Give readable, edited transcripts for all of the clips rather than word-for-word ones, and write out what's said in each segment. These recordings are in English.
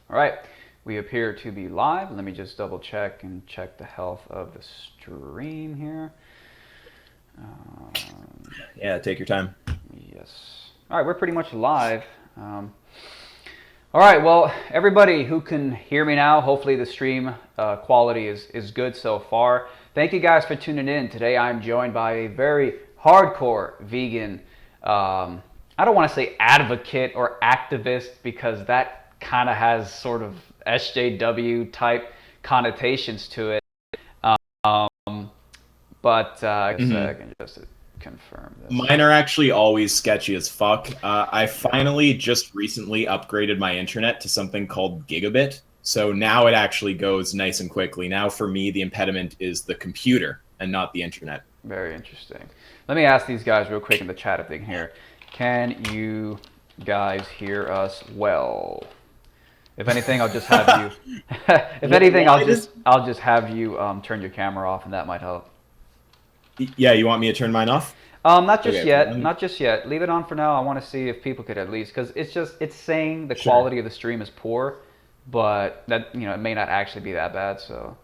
All right, we appear to be live. Let me just double check and check the health of the stream here. Yeah, take your time. Yes. All right, we're pretty much live. All right, well, everybody who can hear me now, hopefully the stream quality is good so far. Thank you guys for tuning in. Today I'm joined by a very hardcore vegan, I don't want to say advocate or activist because that kind of has sort of SJW type connotations to it. Um, but I guess I hmm can just confirm this. Mine are actually always sketchy as fuck. I finally just recently upgraded my internet to something called Gigabit. So now it actually goes nice and quickly. Now for me, the impediment is the computer and not the internet. Very interesting. Let me ask these guys real quick in the chat if they can hear. Can you guys hear us well? If anything, I'll just have you. If anything, Why does? I'll just have you turn your camera off, and that might help. Yeah, you want me to turn mine off? Not just Okay, yet. Not just yet. Leave it on for now. I want to see if people could at least, because it's saying the sure. quality of the stream is poor, but that it may not actually be that bad. So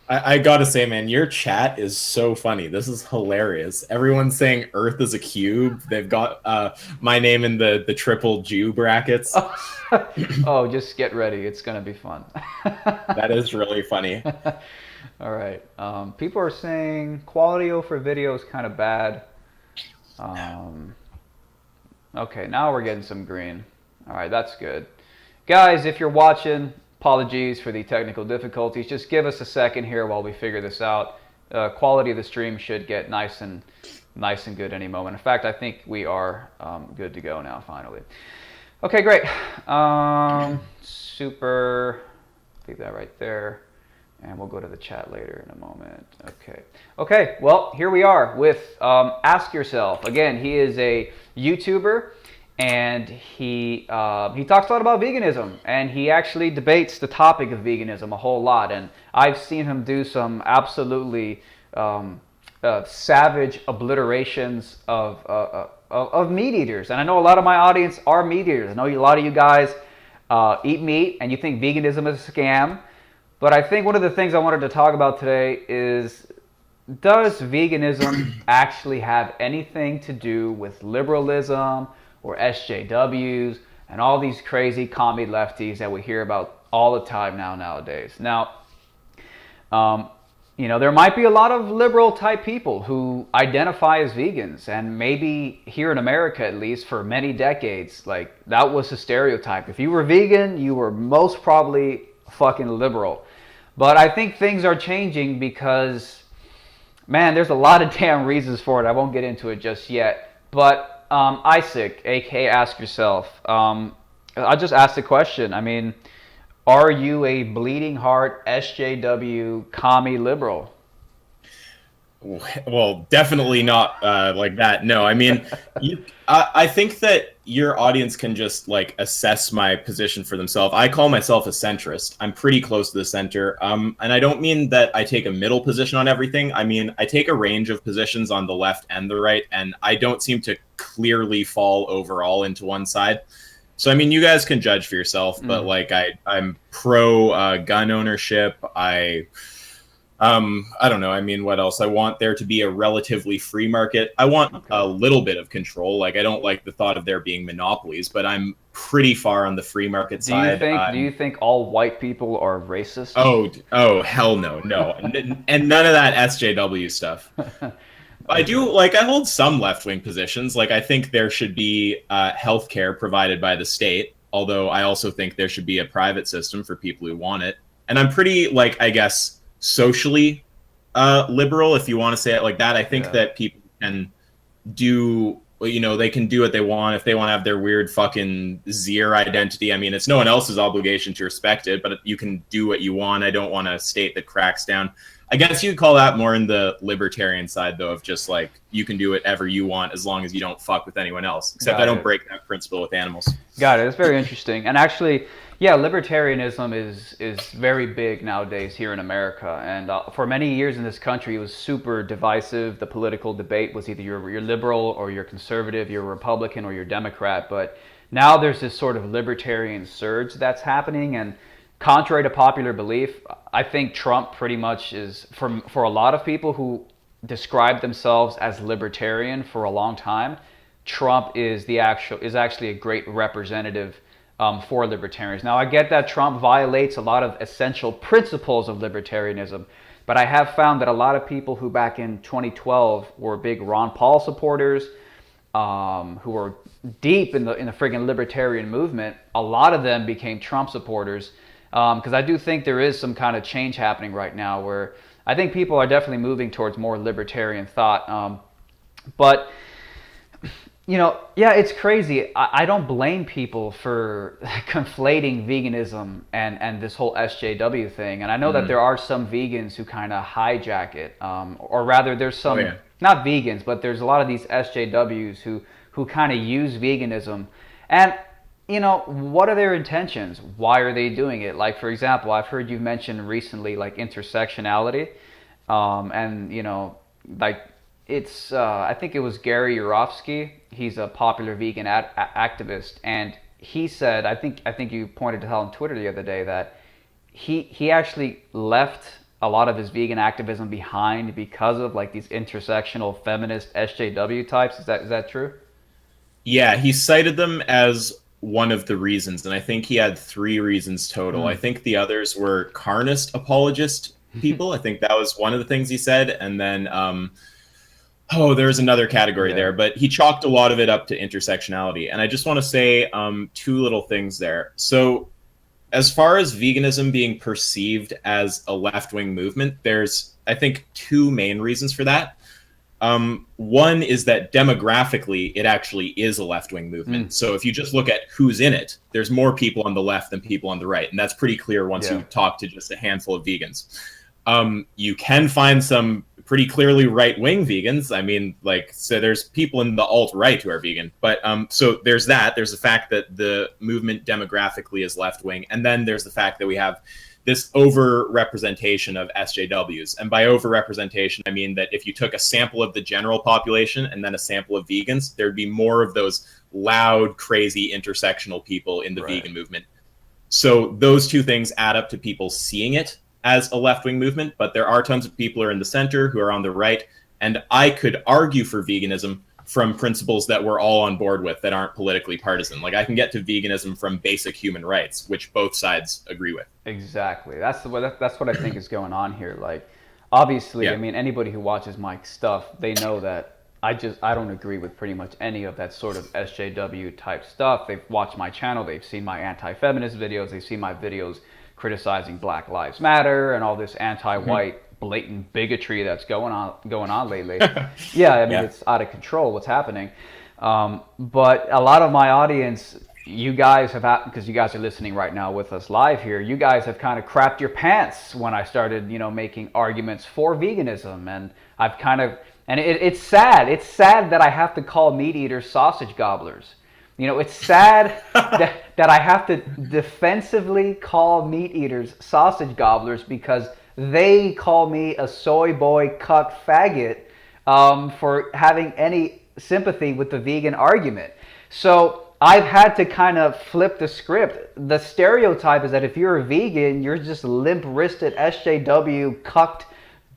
I gotta say, man, your chat is so funny. This is hilarious. Everyone's saying Earth is a cube. They've got my name in the triple Jew brackets. oh, just get ready. It's gonna be fun. That is really funny. All right. People are saying quality for video is kind of bad. Um, okay, now we're getting some green. All right, that's good. Guys, if you're watching, apologies for the technical difficulties. Just give us a second here while we figure this out. Quality of the stream should get nice and good any moment. In fact, I think we are good to go now. Finally. Okay, great. Super. Leave that right there. And we'll go to the chat later in a moment. Okay. Okay, well, here we are with Ask Yourself. Again, he is a YouTuber, and he talks a lot about veganism, and he actually debates the topic of veganism a whole lot. And I've seen him do some absolutely savage obliterations of meat eaters. And I know a lot of my audience are meat eaters. I know a lot of you guys eat meat, and you think veganism is a scam. But I think one of the things I wanted to talk about today is, does veganism actually have anything to do with liberalism or SJWs and all these crazy commie lefties that we hear about all the time nowadays? Now, there might be a lot of liberal type people who identify as vegans, and maybe here in America, at least for many decades, like that was a stereotype. If you were vegan, you were most probably fucking liberal. But I think things are changing because, man, there's a lot of damn reasons for it. I won't get into it just yet. But Isaac, aka Ask Yourself, I just asked the question. I mean, are you a bleeding heart SJW commie liberal? Well, definitely not like that. No, I mean, I think that your audience can just like assess my position for themselves. I call myself a centrist. I'm pretty close to the center, and I don't mean that I take a middle position on everything. I mean, I take a range of positions on the left and the right, and I don't seem to clearly fall overall into one side. So, I mean, you guys can judge for yourself, but like, I'm pro gun ownership. I don't know. I mean, what else? I want there to be a relatively free market. I want Okay. a little bit of control. Like, I don't like the thought of there being monopolies, but I'm pretty far on the free market side. Do you think all white people are racist? Oh, hell no, no, and none of that SJW stuff. I do like. I hold some left wing positions. Like, I think there should be health care provided by the state. Although I also think there should be a private system for people who want it. And I'm pretty like, I guess, socially liberal, if you want to say it like that. I think Yeah. that people can do, they can do what they want. If they want to have their weird fucking Zier identity, I mean, it's no one else's obligation to respect it, but you can do what you want. I don't want a state that cracks down. I guess you could call that more in the libertarian side, though, of just like, you can do whatever you want as long as you don't fuck with anyone else. Except I Got don't it. break that principle with animals. Got it. It's very interesting. And actually, yeah, libertarianism is very big nowadays here in America. And for many years in this country, it was super divisive. The political debate was either you're liberal or you're conservative, you're Republican or you're Democrat. But now there's this sort of libertarian surge that's happening, and contrary to popular belief, I think Trump pretty much is, for a lot of people who describe themselves as libertarian for a long time, Trump is actually a great representative for libertarians. Now I get that Trump violates a lot of essential principles of libertarianism, but I have found that a lot of people who back in 2012 were big Ron Paul supporters, who were deep in the friggin' libertarian movement, a lot of them became Trump supporters, because I do think there is some kind of change happening right now where I think people are definitely moving towards more libertarian thought. But yeah, it's crazy. I don't blame people for conflating veganism and this whole SJW thing. And I know that there are some vegans who kind of hijack it, or rather, there's some not vegans, but there's a lot of these SJWs who kind of use veganism. And what are their intentions? Why are they doing it? Like, for example, I've heard you mention recently, like, intersectionality, and like, it's I think it was Gary Yourofsky. He's a popular vegan activist, and he said, I think you pointed to on Twitter the other day, that he actually left a lot of his vegan activism behind because of like these intersectional feminist SJW types. Is that true? Yeah, he cited them as one of the reasons, and I think he had 3 reasons total. I think the others were carnist apologist people. I think that was one of the things he said, and then there's another category there, but he chalked a lot of it up to intersectionality. And I just want to say 2 little things there. So as far as veganism being perceived as a left-wing movement, there's, I think, 2 main reasons for that. One is that demographically, it actually is a left-wing movement. So if you just look at who's in it, there's more people on the left than people on the right. And that's pretty clear once you talk to just a handful of vegans. You can find some pretty clearly right-wing vegans. I mean, like, so there's people in the alt-right who are vegan. But so there's that. There's the fact that the movement demographically is left-wing. And then there's the fact that we have this over-representation of SJWs. And by over-representation, I mean that if you took a sample of the general population and then a sample of vegans, there'd be more of those loud, crazy, intersectional people in the vegan movement. So those 2 things add up to people seeing it as a left-wing movement, but there are tons of people who are in the center, who are on the right, and I could argue for veganism from principles that we're all on board with that aren't politically partisan. Like, I can get to veganism from basic human rights, which both sides agree with. Exactly. That's what I think is going on here. Like, obviously, I mean, anybody who watches my stuff, they know that I don't agree with pretty much any of that sort of SJW type stuff. They've watched my channel, they've seen my anti-feminist videos, they've seen my videos criticizing Black Lives Matter and all this anti-white blatant bigotry that's going on lately. Yeah, I mean, it's out of control what's happening. But a lot of my audience, you guys have, because you guys are listening right now with us live here, you guys have kind of crapped your pants when I started, making arguments for veganism, and I've kind of, and it's sad. It's sad that I have to call meat eaters sausage gobblers. It's sad that I have to defensively call meat eaters sausage gobblers because they call me a soy boy cuck faggot for having any sympathy with the vegan argument. So I've had to kind of flip the script. The stereotype is that if you're a vegan, you're just limp-wristed SJW cucked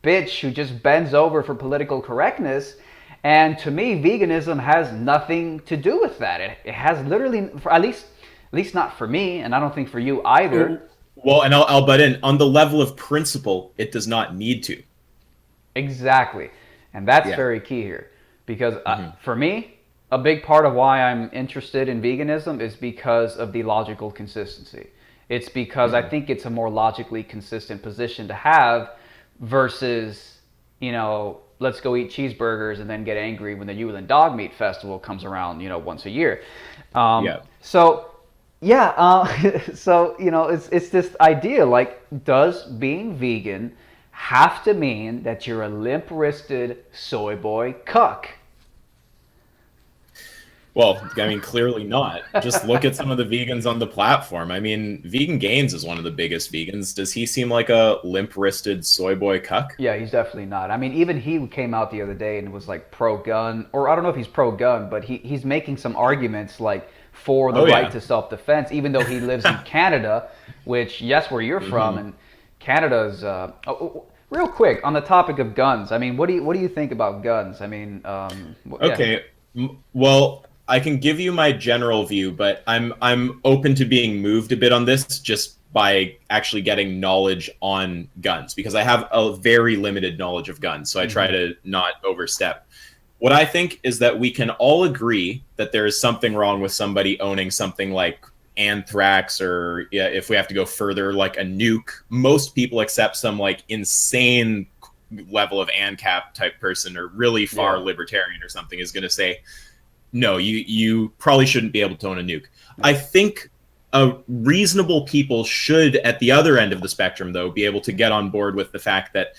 bitch who just bends over for political correctness. And to me, veganism has nothing to do with that. It has literally, at least not for me, and I don't think for you either. Well, and I'll butt in. On the level of principle, it does not need to. Exactly. And that's very key here. Because for me, a big part of why I'm interested in veganism is because of the logical consistency. It's because I think it's a more logically consistent position to have versus, let's go eat cheeseburgers and then get angry when the Yulin Dog Meat Festival comes around, once a year. So it's this idea, like, does being vegan have to mean that you're a limp-wristed soy boy cuck? Well, I mean, clearly not. Just look at some of the vegans on the platform. I mean, Vegan Gains is one of the biggest vegans. Does he seem like a limp-wristed soy boy cuck? Yeah, he's definitely not. I mean, even he came out the other day and was like pro-gun, or I don't know if he's pro-gun, but he's making some arguments like for the Oh, right yeah. to self-defense, even though he lives in Canada, which, yes, where you're from, and Canada's. Real quick on the topic of guns. I mean, what do you think about guns? I mean, yeah, Okay. Well, I can give you my general view, but I'm open to being moved a bit on this just by actually getting knowledge on guns because I have a very limited knowledge of guns, so I try to not overstep. What I think is that we can all agree that there is something wrong with somebody owning something like anthrax or, yeah, if we have to go further, like a nuke. Most people, except some like insane level of ANCAP type person or really far yeah, libertarian or something, is going to say, no, you probably shouldn't be able to own a nuke. I think reasonable people should, at the other end of the spectrum, though, be able to get on board with the fact that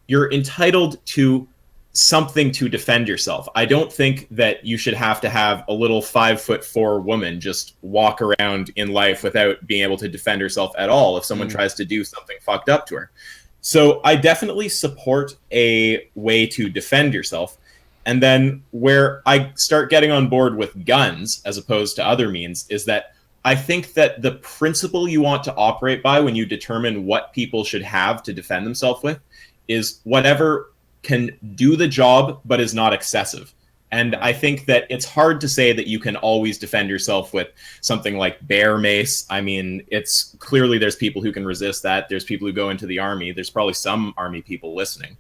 you're entitled to something to defend yourself. I don't think that you should have to have a little 5'4" woman just walk around in life without being able to defend herself at all if someone tries to do something fucked up to her. So I definitely support a way to defend yourself. And then where I start getting on board with guns as opposed to other means is that I think that the principle you want to operate by when you determine what people should have to defend themselves with is whatever can do the job but is not excessive. And I think that it's hard to say that you can always defend yourself with something like bear mace. I mean, it's clearly there's people who can resist that. There's people who go into the army. There's probably some army people listening.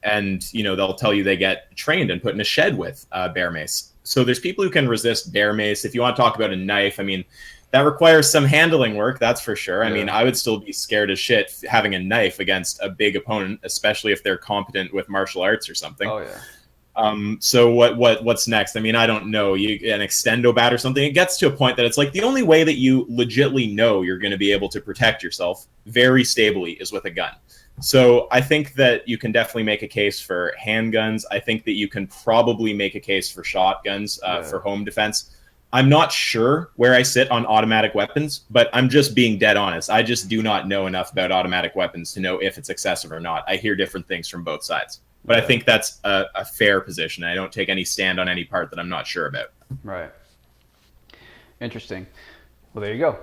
And, you know, they'll tell you they get trained and put in a shed with bear mace. So there's people who can resist bear mace. If you want to talk about a knife, I mean, that requires some handling work, that's for sure. I mean, I would still be scared as shit having a knife against a big opponent, especially if they're competent with martial arts or something. oh yeah. So what's next? I mean, I don't know. An extendo bat or something. It gets to a point that it's like the only way that you legitimately know you're going to be able to protect yourself very stably is with a gun. So I think that you can definitely make a case for handguns. I think that you can probably make a case for shotguns for home defense. I'm not sure where I sit on automatic weapons, but I'm just being dead honest. I just do not know enough about automatic weapons to know if it's excessive or not. I hear different things from both sides. But I think that's a fair position. I don't take any stand on any part that I'm not sure about. Right. Interesting. Well, there you go.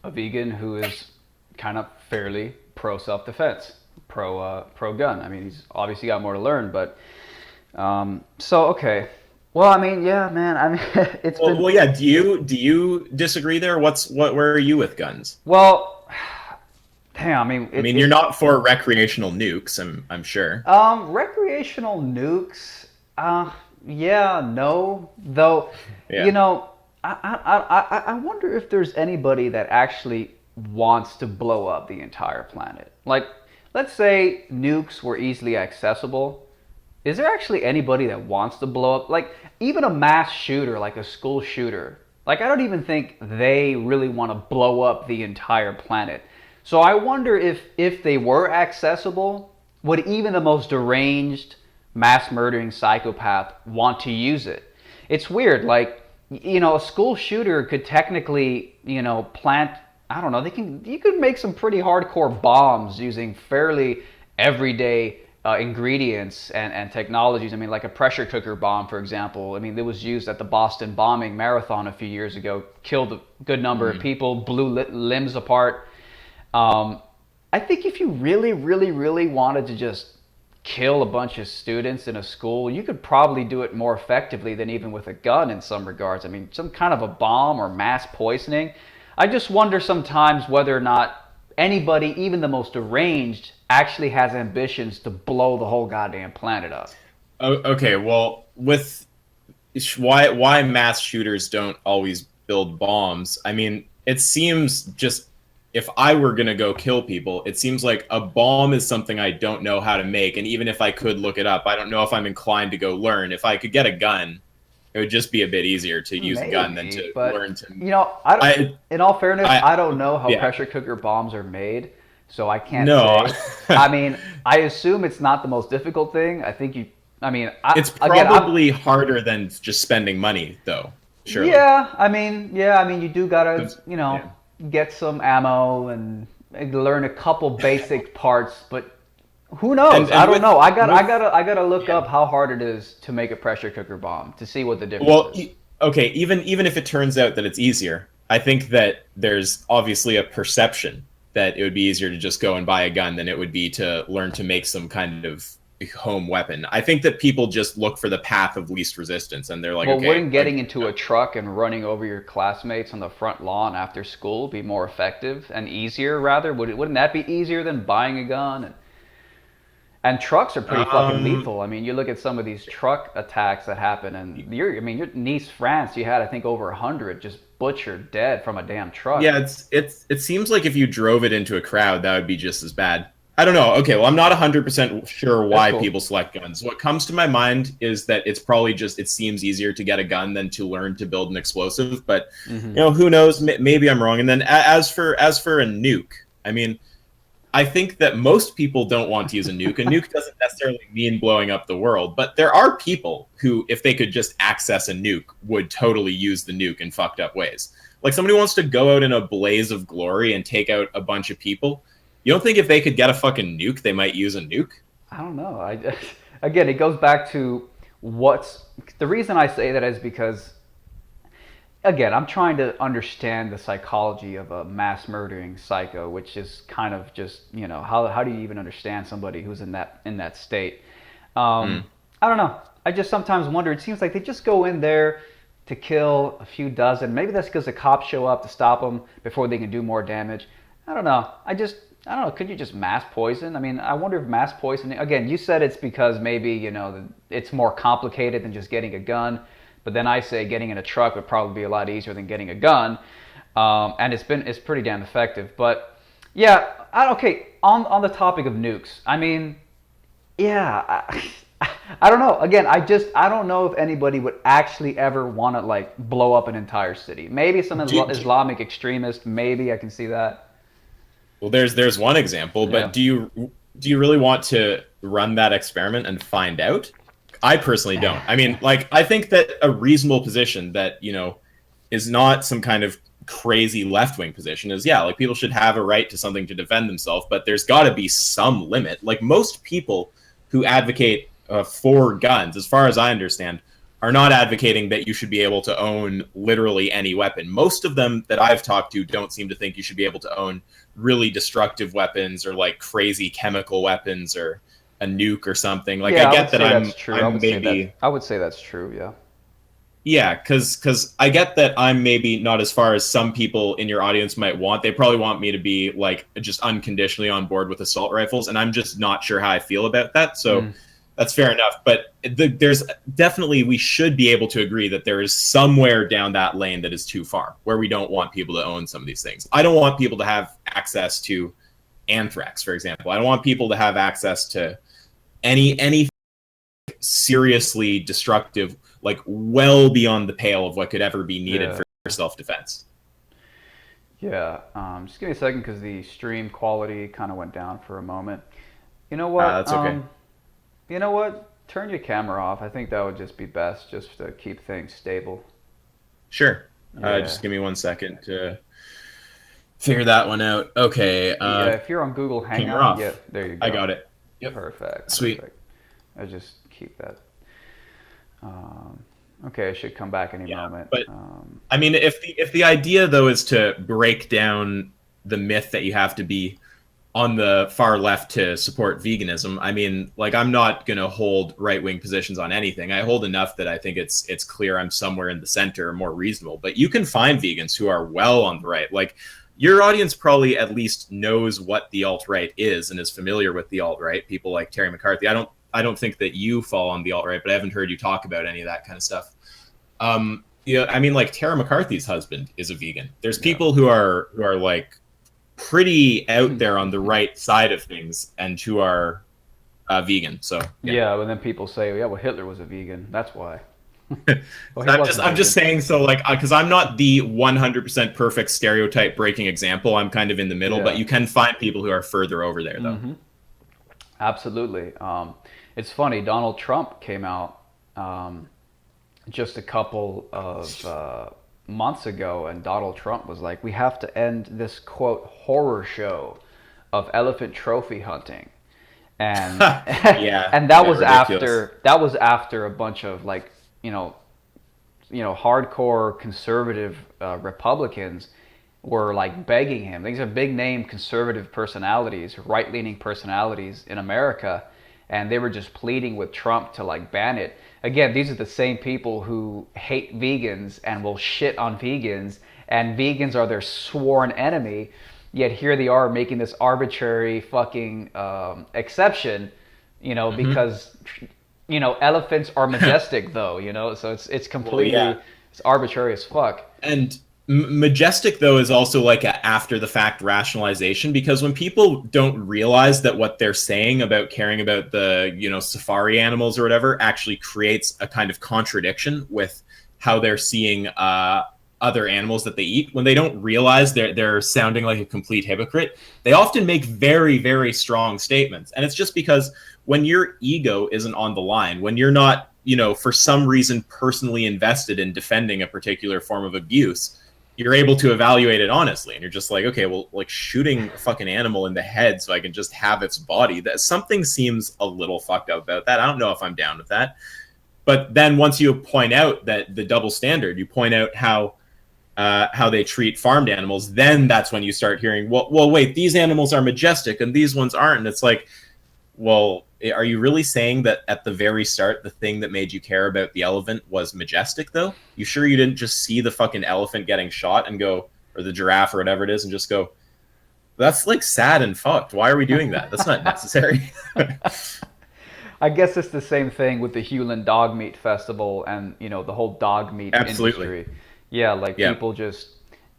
A vegan who is kind of fairly pro self-defense, pro gun. I mean, he's obviously got more to learn, but so okay. Well, I mean, yeah, man. I mean, it's been. Well, yeah. Do you disagree there? Where are you with guns? Well, damn. I mean, you're not for recreational nukes. I'm sure. Recreational nukes. Yeah, no. Though, Yeah. you know, I wonder if there's anybody that actually wants to blow up the entire planet. Like, let's say nukes were easily accessible. Is there actually anybody that wants to blow up? Like, even a mass shooter, like a school shooter. Like, I don't even think they really want to blow up the entire planet. So I wonder if they were accessible, would even the most deranged mass murdering psychopath want to use it? It's weird. Like, you know, a school shooter could technically, you know, plant, I don't know, you could make some pretty hardcore bombs using fairly everyday ingredients and technologies. I mean, like a pressure cooker bomb, for example. I mean, it was used at the Boston bombing marathon a few years ago, killed a good number of people, blew limbs apart. I think if you really, really, really wanted to just kill a bunch of students in a school, you could probably do it more effectively than even with a gun in some regards. I mean, some kind of a bomb or mass poisoning. I just wonder sometimes whether or not anybody, even the most deranged, actually has ambitions to blow the whole goddamn planet up. Okay, well, with why mass shooters don't always build bombs, I mean, it seems just, if I were going to go kill people, it seems like a bomb is something I don't know how to make. And even if I could look it up, I don't know if I'm inclined to go learn. If I could get a gun, it would just be a bit easier to use a gun than to learn to. You know, in all fairness, I don't know how pressure cooker bombs are made, so I can't say. I mean, I assume it's not the most difficult thing. I think it's probably harder than just spending money, though. Sure. Yeah, I mean, you do gotta, get some ammo and learn a couple basic parts, but who knows? I don't know. I gotta look up how hard it is to make a pressure cooker bomb to see what the difference is. okay, even if it turns out that it's easier, I think that there's obviously a perception that it would be easier to just go and buy a gun than it would be to learn to make some kind of home weapon. I think that people just look for the path of least resistance, and they're like, Well, okay, wouldn't getting into a truck and running over your classmates on the front lawn after school be more effective and easier, rather? Wouldn't that be easier than buying a gun? And trucks are pretty fucking um, lethal. I mean, you look at some of these truck attacks that happen, and I mean, your Nice, France, you had, I think, over 100 just butchered dead from a damn truck. yeah, it seems like if you drove it into a crowd, that would be just as bad. I don't know. Okay, well, I'm not 100% sure That's why cool. people select guns. What comes to my mind is that it's probably just it seems easier to get a gun than to learn to build an explosive. But Hmm. who knows? Maybe I'm wrong. And then as for a nuke, I mean, I think that most people don't want to use a nuke. A nuke doesn't necessarily mean blowing up the world, but there are people who, if they could just access a nuke, would totally use the nuke in fucked up ways. Like somebody wants to go out in a blaze of glory and take out a bunch of people. You don't think if they could get a fucking nuke, they might use a nuke? I don't know. Again, it goes back to what's the reason I say that is because again, I'm trying to understand the psychology of a mass murdering psycho, which is kind of just, how do you even understand somebody who's in that state? Hmm. I don't know. I just sometimes wonder. It seems like they just go in there to kill a few dozen. Maybe that's because the cops show up to stop them before they can do more damage. I don't know. I don't know. Could you just mass poison? I mean, I wonder if mass poisoning. Again, you said it's because maybe it's more complicated than just getting a gun. But then I say getting in a truck would probably be a lot easier than getting a gun, and it's pretty damn effective. But yeah, okay. On the topic of nukes, I mean, yeah, I don't know. Again, I don't know if anybody would actually ever want to like blow up an entire city. Maybe some Do, do, Islamic extremist. Maybe I can see that. well, there's one example, Yeah. but do you really want to run that experiment and find out? I personally don't. I mean, like, I think that a reasonable position that, is not some kind of crazy left wing position is, yeah, like people should have a right to something to defend themselves, but there's got to be some limit. Like, most people who advocate for guns, as far as I understand, are not advocating that you should be able to own literally any weapon. Most of them that I've talked to don't seem to think you should be able to own really destructive weapons or like crazy chemical weapons or a nuke or something. Like I Yeah, I would get that say I'm that's true. I'm maybe I would say that's true. Yeah. yeah, because I get that I'm maybe not as far as some people in your audience might want. They probably want me to be like just unconditionally on board with assault rifles, and I'm just not sure how I feel about that. So Mm. that's fair enough. But there's definitely we should be able to agree that there is somewhere down that lane that is too far, where we don't want people to own some of these things. I don't want people to have access to anthrax, for example. I don't want people to have access to any seriously destructive, like well beyond the pale of what could ever be needed Yeah. for self-defense. Yeah. Just give me a second because the stream quality kind of went down for a moment. You know what? That's okay. You know what? Turn your camera off. I think that would just be best, just to keep things stable. Sure. Yeah. Just give me 1 second to figure that one out. Okay. Yeah. If you're on Google Camera Hangout, yeah, off. there you I go. got it. Yep. Perfect. Sweet. Perfect. I just keep that. Um, okay, it should come back any Yeah. moment. But I mean, if the idea though is to break down the myth that you have to be on the far left to support veganism, I mean, like I'm not going to hold right-wing positions on anything. I hold enough that I think it's clear I'm somewhere in the center, more reasonable. But you can find vegans who are well on the right. Like your audience probably at least knows what the alt-right is and is familiar with the alt-right. People like Terry McCarthy. I don't think that you fall on the alt-right, but I haven't heard you talk about any of that kind of stuff. Yeah, I mean, like Tara McCarthy's husband is a vegan. There's Yeah. people who are like pretty out there on the right side of things and who are vegan. So yeah, Yeah, but then people say, yeah, well, Hitler was a vegan. That's why. Well, he I'm just wasn't I'm just vegan. saying. So like, because I'm not the 100% perfect stereotype breaking example. I'm kind of in the middle, but Yeah. you can find people who are further over there though. Hmm. Absolutely. It's funny. Donald Trump came out just a couple of months ago, and Donald Trump was like, "We have to end this quote horror show of elephant trophy hunting," and Yeah, and that yeah, was ridiculous. after a bunch of like you know hardcore conservative Republicans were like begging him. These are big name conservative personalities, right leaning personalities in America, and they were just pleading with Trump to like ban it. Again, these are the same people who hate vegans and will shit on vegans, and vegans are their sworn enemy. Yet here they are making this arbitrary fucking exception, because elephants are majestic though, so it's Well, completely yeah. it's arbitrary as fuck. And majestic though is also like a after the fact rationalization, because when people don't realize that what they're saying about caring about the safari animals or whatever actually creates a kind of contradiction with how they're seeing other animals that they eat, when they don't realize they're sounding like a complete hypocrite, they often make very, very strong statements. And it's just because when your ego isn't on the line, when you're not, for some reason personally invested in defending a particular form of abuse, you're able to evaluate it honestly. And you're just like, okay, well, like shooting a fucking animal in the head so I can just have its body, that something seems a little fucked up about that. I don't know if I'm down with that. But then once you point out that the double standard, you point out how they treat farmed animals, then that's when you start hearing, well, wait, these animals are majestic and these ones aren't. And it's like, well, are you really saying that at the very start, the thing that made you care about the elephant was majestic, though? You sure you didn't just see the fucking elephant getting shot and go, or the giraffe or whatever it is, and just go, that's like sad and fucked. Why are we doing that? That's not necessary. I guess it's the same thing with the Hulen Dog Meat Festival and the whole dog meat Absolutely. industry. Yeah, like Yeah. people just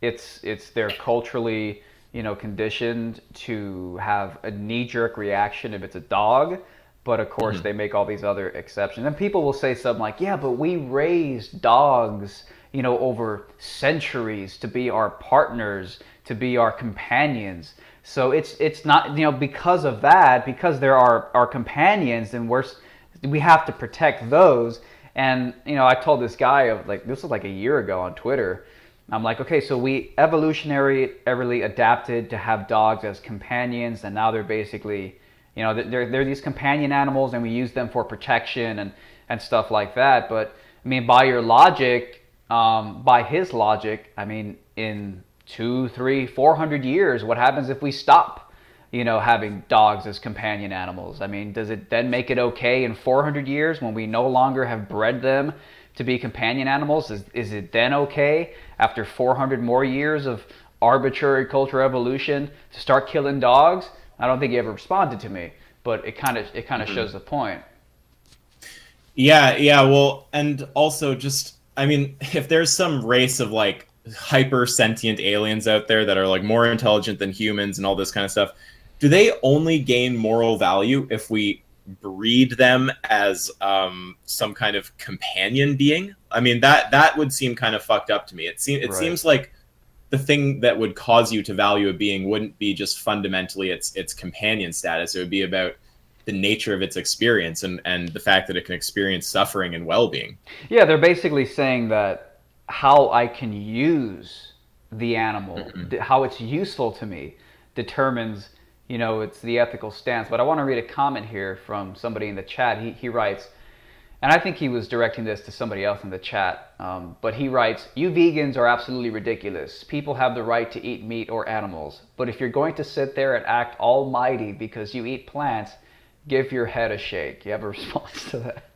they're culturally conditioned to have a knee-jerk reaction if it's a dog, but of course they make all these other exceptions. And people will say something like, yeah, but we raised dogs over centuries to be our partners, to be our companions. So it's not because of that, because there are our companions, and we have to protect those. And I told this guy this was like a year ago on Twitter. I'm like, okay, so we evolutionarily adapted to have dogs as companions, and now they're basically, they're these companion animals, and we use them for protection and stuff like that. But I mean, by your logic, by his logic, I mean, in 200, 300, 400 years, what happens if we stop, having dogs as companion animals? I mean, does it then make it okay in 400 years when we no longer have bred them to be companion animals? Is it then okay after 400 more years of arbitrary cultural evolution to start killing dogs? I don't think he ever responded to me, but it kind of shows the point. Yeah. Well, and also just, I mean, if there's some race of like hyper sentient aliens out there that are like more intelligent than humans and all this kind of stuff, do they only gain moral value if we breed them as some kind of companion being? I mean, that would seem kind of fucked up to me. It seems like the thing that would cause you to value a being wouldn't be just fundamentally its companion status. It would be about the nature of its experience and the fact that it can experience suffering and well-being. Yeah, they're basically saying that how I can use the animal, how it's useful to me, determines it's the ethical stance. But I want to read a comment here from somebody in the chat. He writes, and I think he was directing this to somebody else in the chat, but he writes, "You vegans are absolutely ridiculous. People have the right to eat meat or animals. But if you're going to sit there and act almighty because you eat plants, give your head a shake." You have a response to that?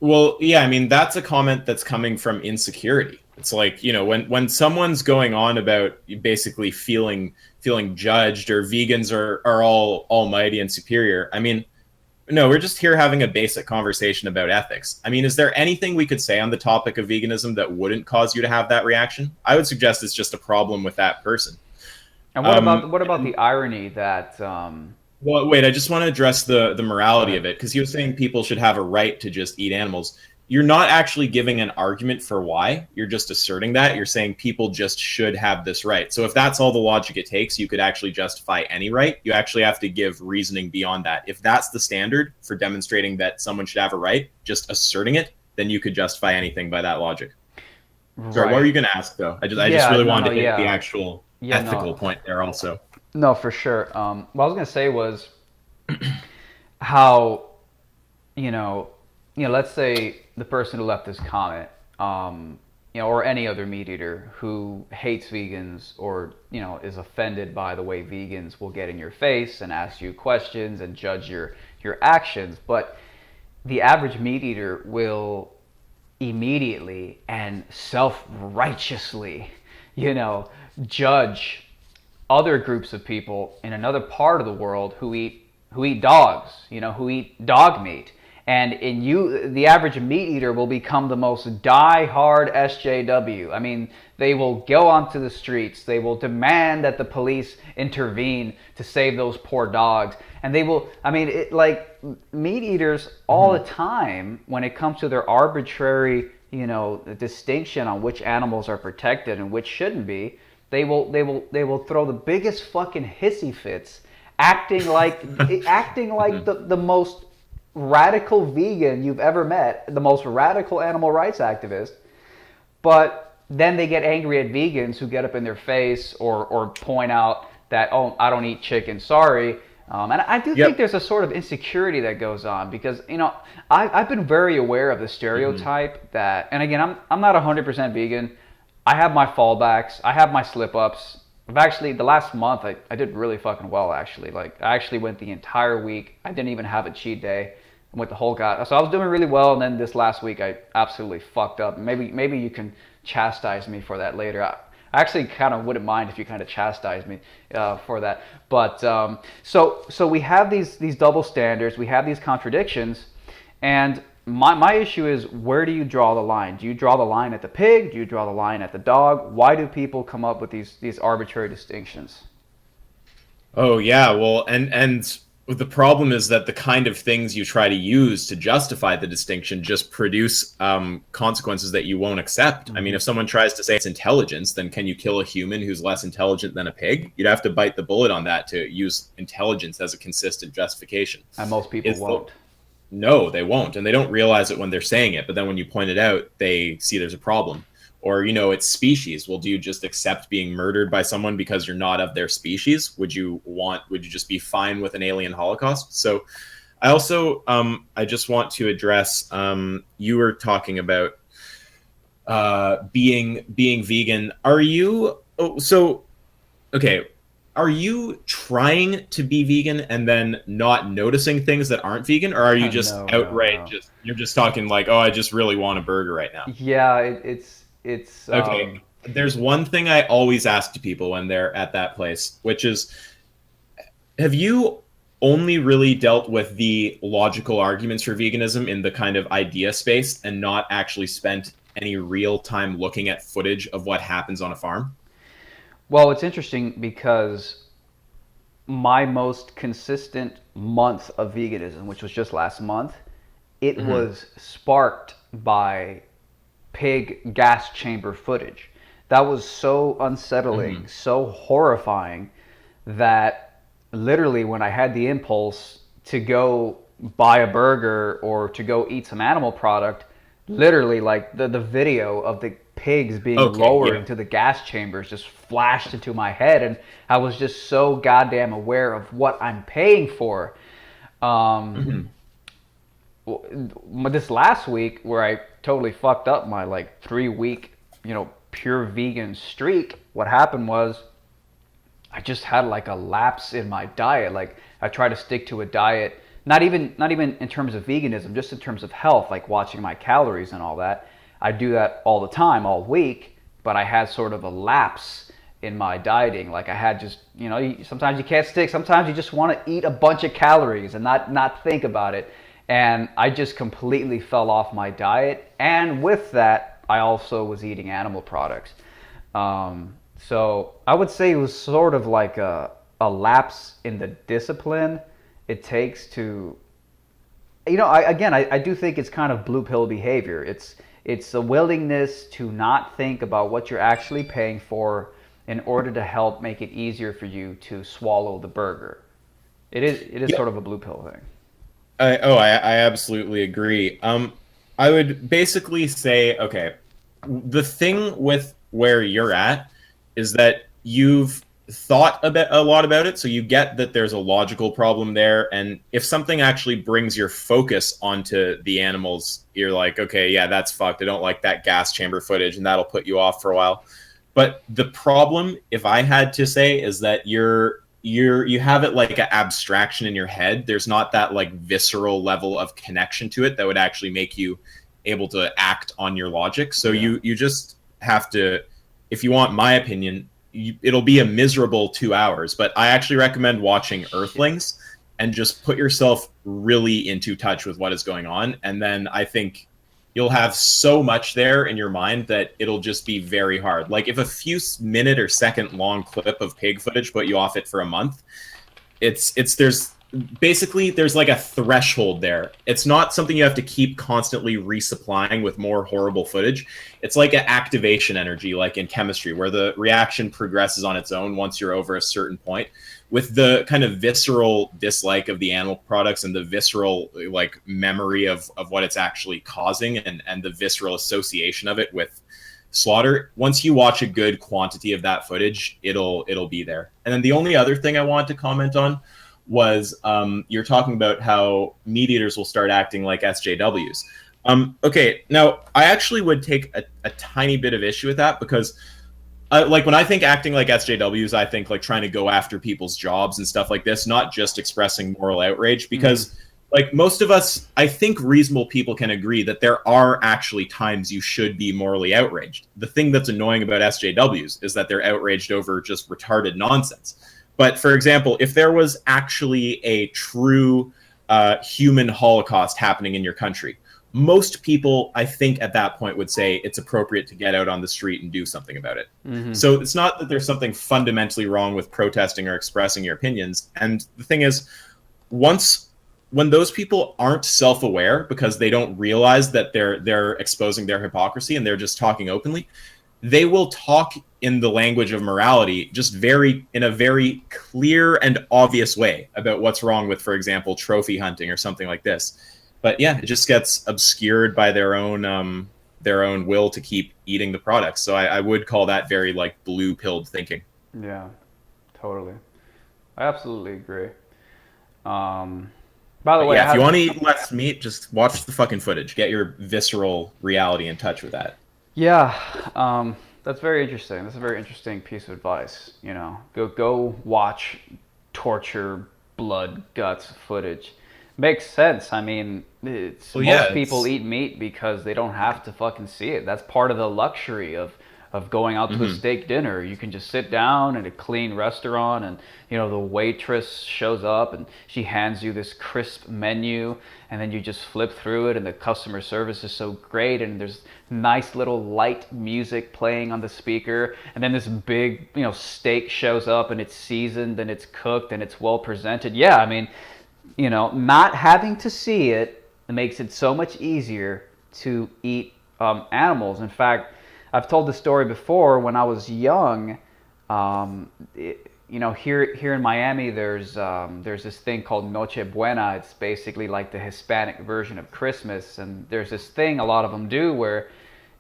Well, yeah, I mean, that's a comment that's coming from insecurity. It's like, when someone's going on about basically feeling judged, or vegans are all almighty and superior. I mean, no, we're just here having a basic conversation about ethics. I mean, is there anything we could say on the topic of veganism that wouldn't cause you to have that reaction? I would suggest it's just a problem with that person. And what about the irony that Well, wait, I just want to address the morality of it, because he was saying people should have a right to just eat animals. You're not actually giving an argument for why. You're just asserting that. You're saying people just should have this right. So if that's all the logic it takes, you could actually justify any right. You actually have to give reasoning beyond that. If that's the standard for demonstrating that someone should have a right, just asserting it, then you could justify anything by that logic. Right. Sorry, what were you going to ask, though? I just really wanted to hit the actual ethical point there also. No, for sure. What I was going to say was how, let's say the person who left this comment, or any other meat eater who hates vegans or, is offended by the way vegans will get in your face and ask you questions and judge your actions. But the average meat eater will immediately and self-righteously, judge other groups of people in another part of the world who eat dogs, who eat dog meat. And the average meat eater will become the most die-hard SJW. I mean, they will go onto the streets. They will demand that the police intervene to save those poor dogs. And they will, like meat eaters all the time, when it comes to their arbitrary, distinction on which animals are protected and which shouldn't be, they will throw the biggest fucking hissy fits, acting like the most radical vegan you've ever met, the most radical animal rights activist. But then they get angry at vegans who get up in their face or point out that, oh, I don't eat chicken, sorry. And I do think there's a sort of insecurity that goes on because, I've been very aware of the stereotype that, and again, I'm not 100% vegan. I have my fallbacks. I have my slip-ups. The last month, I did really fucking well, actually. Like, I actually went the entire week. I didn't even have a cheat day. I went the whole so I was doing really well, and then this last week, I absolutely fucked up. Maybe you can chastise me for that later. I actually kind of wouldn't mind if you kind of chastise me for that. But so we have these double standards. We have these contradictions, and my issue is, where do you draw the line? Do you draw the line at the pig? Do you draw the line at the dog? Why do people come up with these arbitrary distinctions? Oh yeah, well, and the problem is that the kind of things you try to use to justify the distinction just produce consequences that you won't accept. I mean, if someone tries to say it's intelligence, then can you kill a human who's less intelligent than a pig? You'd have to bite the bullet on that to use intelligence as a consistent justification. And most people won't. No, they won't. And they don't realize it when they're saying it. But then when you point it out, they see there's a problem. Or, it's species. Well, do you just accept being murdered by someone because you're not of their species? Would you just be fine with an alien Holocaust? So I also, I just want to address, you were talking about being vegan. Are you, are you trying to be vegan and then not noticing things that aren't vegan? Or are you just outright, you're just talking like, oh, I just really want a burger right now? Yeah, it's okay. There's one thing I always ask to people when they're at that place, which is, have you only really dealt with the logical arguments for veganism in the kind of idea space and not actually spent any real time looking at footage of what happens on a farm? Well, it's interesting because my most consistent month of veganism, which was just last month, it was sparked by pig gas chamber footage. That was so unsettling, so horrifying, that literally when I had the impulse to go buy a burger or to go eat some animal product, literally like the video of the pigs being lowered into the gas chambers just flashed into my head, and I was just so goddamn aware of what I'm paying for. This last week, where I totally fucked up my 3-week, pure vegan streak, what happened was I just had a lapse in my diet. Like, I try to stick to a diet, not even in terms of veganism, just in terms of health, like watching my calories and all that. I do that all the time, all week, but I had sort of a lapse in my dieting. Like, I had just, sometimes you can't stick, sometimes you just want to eat a bunch of calories and not think about it. And I just completely fell off my diet. And with that, I also was eating animal products. So I would say it was sort of like a lapse in the discipline it takes to, I do think it's kind of blue pill behavior. It's a willingness to not think about what you're actually paying for in order to help make it easier for you to swallow the burger. It is sort of a blue pill thing. I absolutely agree. I would basically say, okay, the thing with where you're at is that you've thought a lot about it, so you get that there's a logical problem there. And if something actually brings your focus onto the animals, you're like, okay, yeah, that's fucked. I don't like that gas chamber footage, and that'll put you off for a while. But the problem, if I had to say, is that you have it like an abstraction in your head. There's not that like visceral level of connection to it that would actually make you able to act on your logic. So you just have to, if you want my opinion, it'll be a miserable 2 hours, but I actually recommend watching Earthlings and just put yourself really into touch with what is going on. And then I think you'll have so much there in your mind that it'll just be very hard. Like if a few minute or second long clip of pig footage put you off it for a month, there's like a threshold there. It's not something you have to keep constantly resupplying with more horrible footage. It's like an activation energy, like in chemistry, where the reaction progresses on its own once you're over a certain point. With the kind of visceral dislike of the animal products and the visceral like memory of what it's actually causing, and the visceral association of it with slaughter, once you watch a good quantity of that footage, it'll be there. And then the only other thing I wanted to comment on was you're talking about how meat eaters will start acting like SJWs. Okay, now I actually would take a tiny bit of issue with that, because like when I think acting like SJWs, I think like trying to go after people's jobs and stuff like this, not just expressing moral outrage, because like most of us, I think reasonable people can agree that there are actually times you should be morally outraged. The thing that's annoying about SJWs is that they're outraged over just retarded nonsense. But for example, if there was actually a true human holocaust happening in your country, most people, I think, at that point would say it's appropriate to get out on the street and do something about it. So it's not that there's something fundamentally wrong with protesting or expressing your opinions. And the thing is, when those people aren't self-aware because they don't realize that they're exposing their hypocrisy and they're just talking openly, they will talk in the language of morality, just in a very clear and obvious way about what's wrong with, for example, trophy hunting or something like this. But yeah, it just gets obscured by their own will to keep eating the products. So I would call that very like blue-pilled thinking. Yeah, totally. I absolutely agree. By the way, yeah, if you want to eat less meat, just watch the fucking footage. Get your visceral reality in touch with that. Yeah, that's very interesting. That's a very interesting piece of advice. You know, go watch torture, blood, guts footage. Makes sense. I mean, most people eat meat because they don't have to fucking see it. That's part of the luxury of going out to a steak dinner. You can just sit down in a clean restaurant, and the waitress shows up and she hands you this crisp menu, and then you just flip through it, and the customer service is so great, and there's nice little light music playing on the speaker, and then this big steak shows up, and it's seasoned and it's cooked and it's well presented. Yeah, I mean, not having to see it makes it so much easier to eat animals. In fact, I've told the story before. When I was young, here in Miami, there's this thing called Noche Buena. It's basically like the Hispanic version of Christmas, and there's this thing a lot of them do where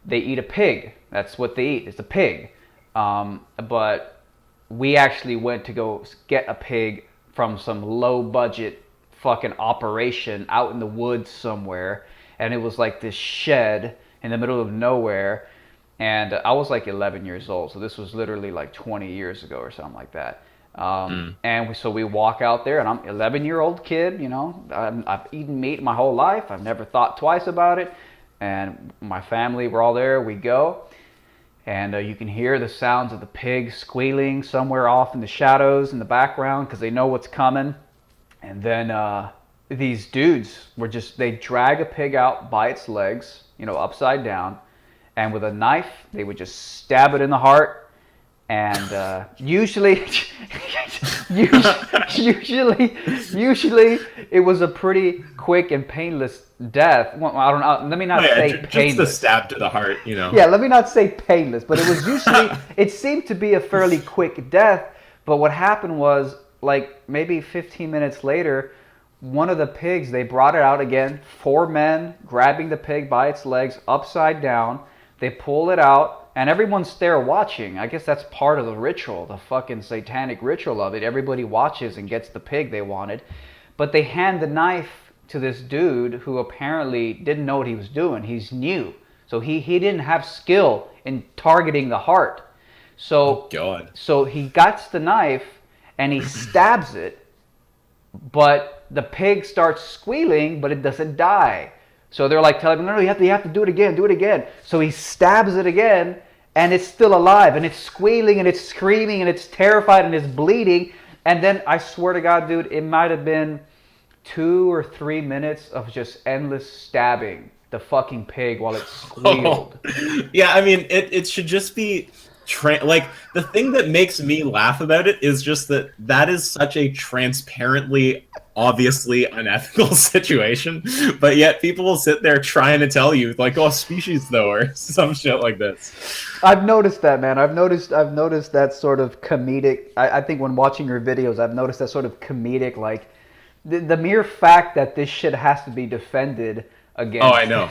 they eat a pig. That's what they eat. It's a pig. But we actually went to go get a pig from some low budget fucking operation out in the woods somewhere, and it was like this shed in the middle of nowhere. And I was like 11 years old, so this was literally like 20 years ago or something like that. And so we walk out there, and I'm an 11-year-old kid, I've eaten meat my whole life. I've never thought twice about it. And my family, we're all there. We go, and you can hear the sounds of the pig squealing somewhere off in the shadows in the background because they know what's coming. And then these dudes they drag a pig out by its legs, upside down. And with a knife, they would just stab it in the heart. And usually it was a pretty quick and painless death. Well, I don't know. Let me not say painless. Just the stab to the heart, Yeah, let me not say painless, but it was usually. It seemed to be a fairly quick death. But what happened was, like maybe 15 minutes later, one of the pigs, they brought it out again. 4 men grabbing the pig by its legs, upside down. They pull it out, and everyone's there watching. I guess that's part of the ritual, the fucking satanic ritual of it. Everybody watches and gets the pig they wanted. But they hand the knife to this dude who apparently didn't know what he was doing. He's new. So he didn't have skill in targeting the heart. So, so he gets the knife and he stabs it, but the pig starts squealing, but it doesn't die. So they're like telling him, no, you have to do it again, do it again. So he stabs it again, and it's still alive, and it's squealing, and it's screaming, and it's terrified, and it's bleeding. And then, I swear to God, dude, it might have been 2 or 3 minutes of just endless stabbing the fucking pig while it squealed. Yeah, I mean, it should just be... like, the thing that makes me laugh about it is just that is such a transparently, obviously unethical situation, but yet people will sit there trying to tell you, like, oh, species though, or some shit like this. I've noticed that, man. I've noticed that sort of comedic, I think when watching your videos, I've noticed that sort of comedic, like, the mere fact that this shit has to be defended against... Oh, I know.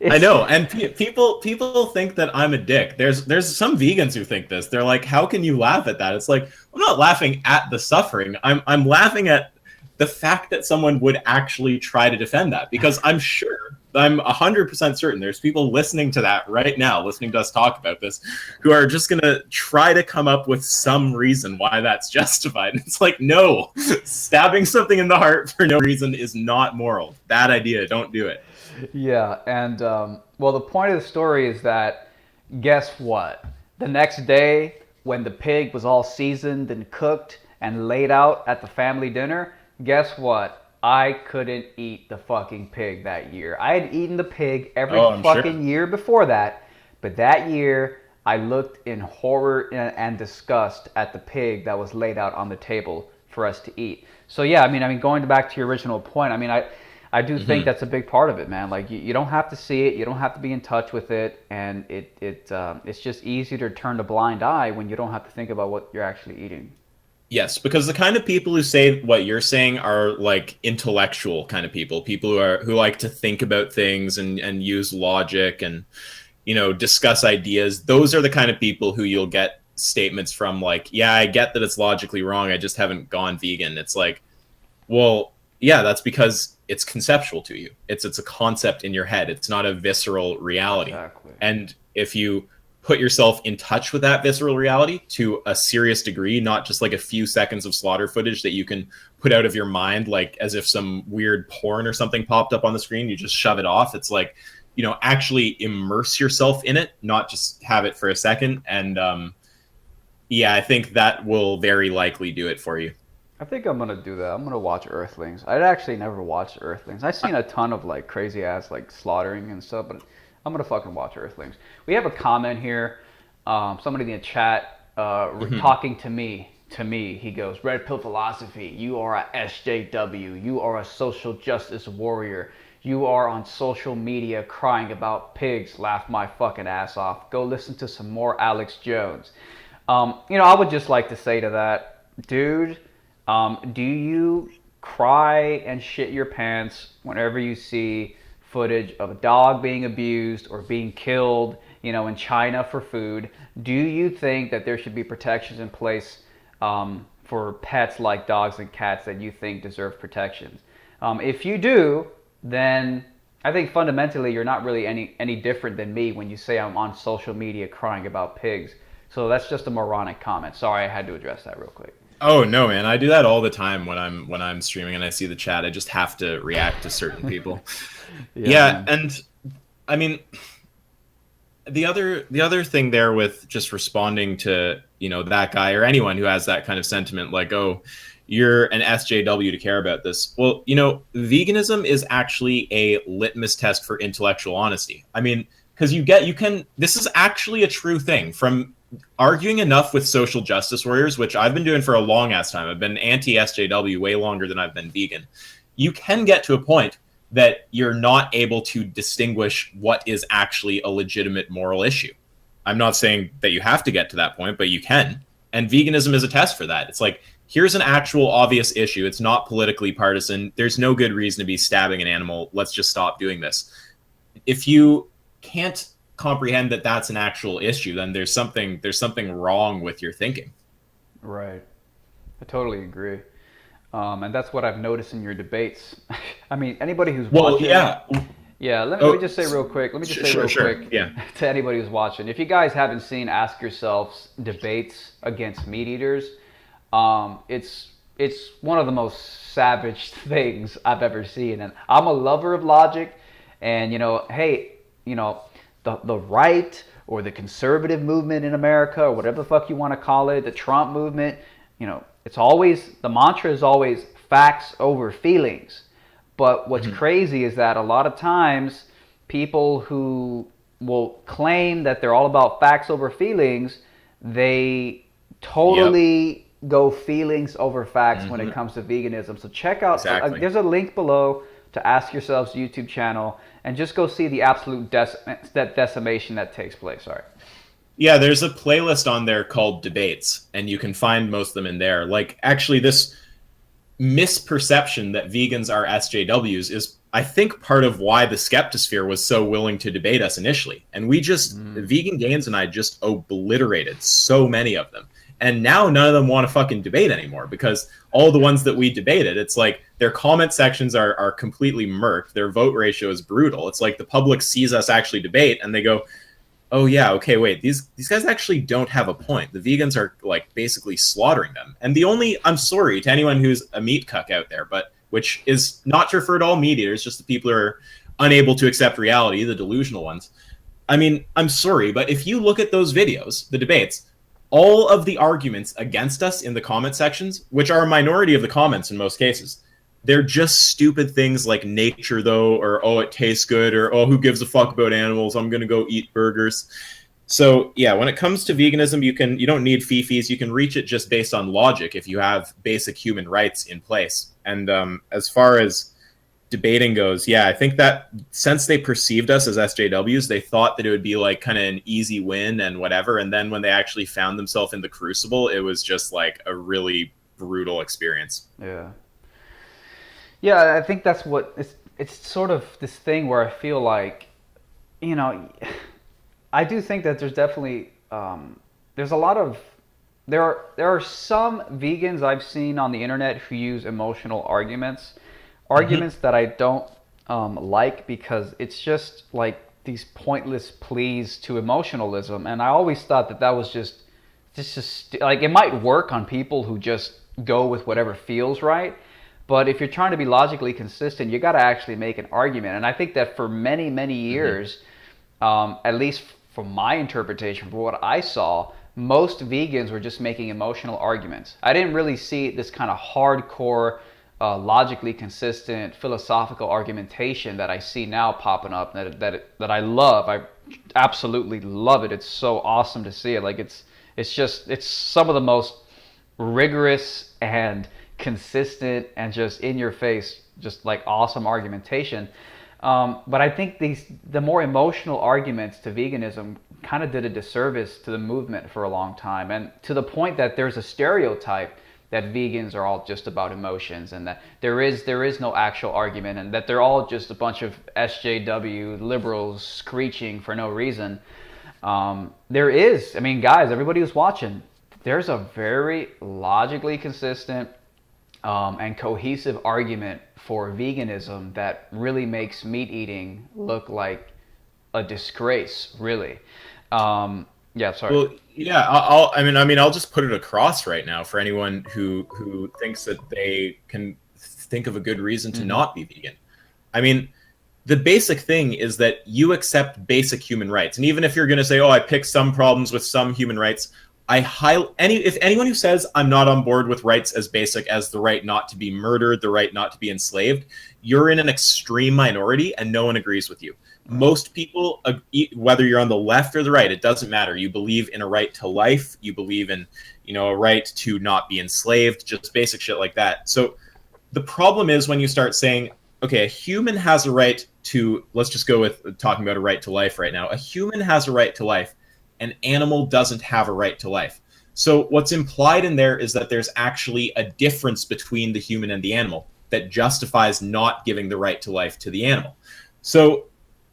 I know, and people think that I'm a dick. There's some vegans who think this. They're like, how can you laugh at that? It's like, I'm not laughing at the suffering. I'm laughing at the fact that someone would actually try to defend that, because I'm 100% certain there's people listening to that right now, listening to us talk about this, who are just gonna try to come up with some reason why that's justified. It's like, no, stabbing something in the heart for no reason is not moral. Bad idea. Don't do it. Yeah, and well, the point of the story is that, guess what? The next day, when the pig was all seasoned and cooked and laid out at the family dinner, guess what? I couldn't eat the fucking pig that year. I had eaten the pig every fucking year before that, but that year I looked in horror and disgust at the pig that was laid out on the table for us to eat. So yeah, I mean, going back to your original point, I mean, I do think that's a big part of it, man. Like, you don't have to see it, you don't have to be in touch with it, and it's just easier to turn a blind eye when you don't have to think about what you're actually eating. Yes, because the kind of people who say what you're saying are like intellectual kind of people who like to think about things and use logic and, you know, discuss ideas. Those are the kind of people who you'll get statements from like, yeah, I get that it's logically wrong, I just haven't gone vegan. It's like, well, yeah, that's because it's conceptual to you. It's a concept in your head. It's not a visceral reality. Exactly. And if you put yourself in touch with that visceral reality to a serious degree, not just like a few seconds of slaughter footage that you can put out of your mind, like as if some weird porn or something popped up on the screen, you just shove it off. It's like, you know, actually immerse yourself in it, not just have it for a second. And yeah, I think that will very likely do it for you. I think I'm gonna do that. I'm gonna watch Earthlings. I'd actually never watched Earthlings. I've seen a ton of like crazy ass like slaughtering and stuff, but I'm gonna fucking watch Earthlings. We have a comment here. Somebody in the chat talking to me. He goes, "Red Pill Philosophy. You are a SJW. You are a social justice warrior. You are on social media crying about pigs. Laugh my fucking ass off. Go listen to some more Alex Jones." You know, I would just like to say to that, dude. Do you cry and shit your pants whenever you see footage of a dog being abused or being killed, you know, in China for food? Do you think that there should be protections in place for pets like dogs and cats that you think deserve protections? If you do, then I think fundamentally you're not really any different than me when you say I'm on social media crying about pigs. So that's just a moronic comment. Sorry, I had to address that real quick. Oh no, man! I do that all the time when I'm streaming and I see the chat. I just have to react to certain people. Yeah, and I mean, the other thing there with just responding to, you know, that guy or anyone who has that kind of sentiment, like, oh, you're an SJW to care about this. Well, you know, veganism is actually a litmus test for intellectual honesty. I mean, because this is actually a true thing from arguing enough with social justice warriors, which I've been doing for a long ass time. I've been anti-SJW way longer than I've been vegan. You can get to a point that you're not able to distinguish what is actually a legitimate moral issue. I'm not saying that you have to get to that point, but you can. And veganism is a test for that. It's like, here's an actual obvious issue. It's not politically partisan. There's no good reason to be stabbing an animal. Let's just stop doing this. If you can't comprehend that that's an actual issue, then there's something wrong with your thinking. Right. I totally agree. And that's what I've noticed in your debates. I mean, anybody who's Well, watching, yeah. yeah, let me Oh, just say real quick. Let me just say sure, real sure. quick Yeah. to anybody who's watching. If you guys haven't seen Ask Yourself's debates against meat eaters, it's one of the most savage things I've ever seen. And I'm a lover of logic, and hey, the right or the conservative movement in America, or whatever the fuck you want to call it, the Trump movement, it's always, the mantra is always facts over feelings. But what's crazy is that a lot of times people who will claim that they're all about facts over feelings, they Yep. totally go feelings over facts when it comes to veganism. So check out, Exactly. there's a link below to Ask Yourself's YouTube channel, and just go see the absolute that decimation that takes place. Sorry. Yeah, there's a playlist on there called Debates, and you can find most of them in there. Like, actually, this misperception that vegans are SJWs is, I think, part of why the skeptosphere was so willing to debate us initially. And we just, Vegan Gains and I just obliterated so many of them. And now none of them want to fucking debate anymore, because all the ones that we debated, it's like their comment sections are completely murked. Their vote ratio is brutal. It's like the public sees us actually debate and they go, oh yeah, okay, wait, these guys actually don't have a point. The vegans are like basically slaughtering them. And I'm sorry to anyone who's a meat cuck out there, but which is not to refer to all meat eaters, just the people who are unable to accept reality, the delusional ones. I mean, I'm sorry, but if you look at those videos, the debates, all of the arguments against us in the comment sections, which are a minority of the comments in most cases, they're just stupid things like nature, though, or oh, it tastes good, or oh, who gives a fuck about animals? I'm gonna go eat burgers. So yeah, when it comes to veganism, you don't need fifis. You can reach it just based on logic if you have basic human rights in place. And as far as debating goes, yeah, I think that since they perceived us as SJWs, they thought that it would be like kind of an easy win and whatever. And then when they actually found themselves in the crucible, it was just like a really brutal experience. Yeah. Yeah, I think that's what it's sort of this thing where I feel like, you know, I do think that there's definitely there's a lot of there are some vegans I've seen on the internet who use emotional arguments that I don't like, because it's just like these pointless pleas to emotionalism, and I always thought that that was just like, it might work on people who just go with whatever feels right. But if you're trying to be logically consistent, you got to actually make an argument. And I think that for many, many years, at least from my interpretation, from what I saw, most vegans were just making emotional arguments. I didn't really see this kind of hardcore, logically consistent, philosophical argumentation that I see now popping up, that I love. I absolutely love it. It's so awesome to see it. Like, it's some of the most rigorous and consistent and just in your face, just like awesome argumentation. But I think the more emotional arguments to veganism kind of did a disservice to the movement for a long time, and to the point that there's a stereotype that vegans are all just about emotions, and that there is no actual argument, and that they're all just a bunch of SJW liberals screeching for no reason. There is, I mean, guys, everybody who's watching, there's a very logically consistent and cohesive argument for veganism that really makes meat eating look like a disgrace, really. Yeah, sorry. Well, yeah, I'll just put it across right now for anyone who thinks that they can think of a good reason to not be vegan. I mean, the basic thing is that you accept basic human rights, and even if you're going to say, "Oh, I pick some problems with some human rights," if anyone who says I'm not on board with rights as basic as the right not to be murdered, the right not to be enslaved, you're in an extreme minority, and no one agrees with you. Most people, whether you're on the left or the right, it doesn't matter. You believe in a right to life. You believe in, a right to not be enslaved, just basic shit like that. So the problem is when you start saying, okay, a human has a right to, let's just go with talking about a right to life right now. A human has a right to life. An animal doesn't have a right to life. So what's implied in there is that there's actually a difference between the human and the animal that justifies not giving the right to life to the animal. So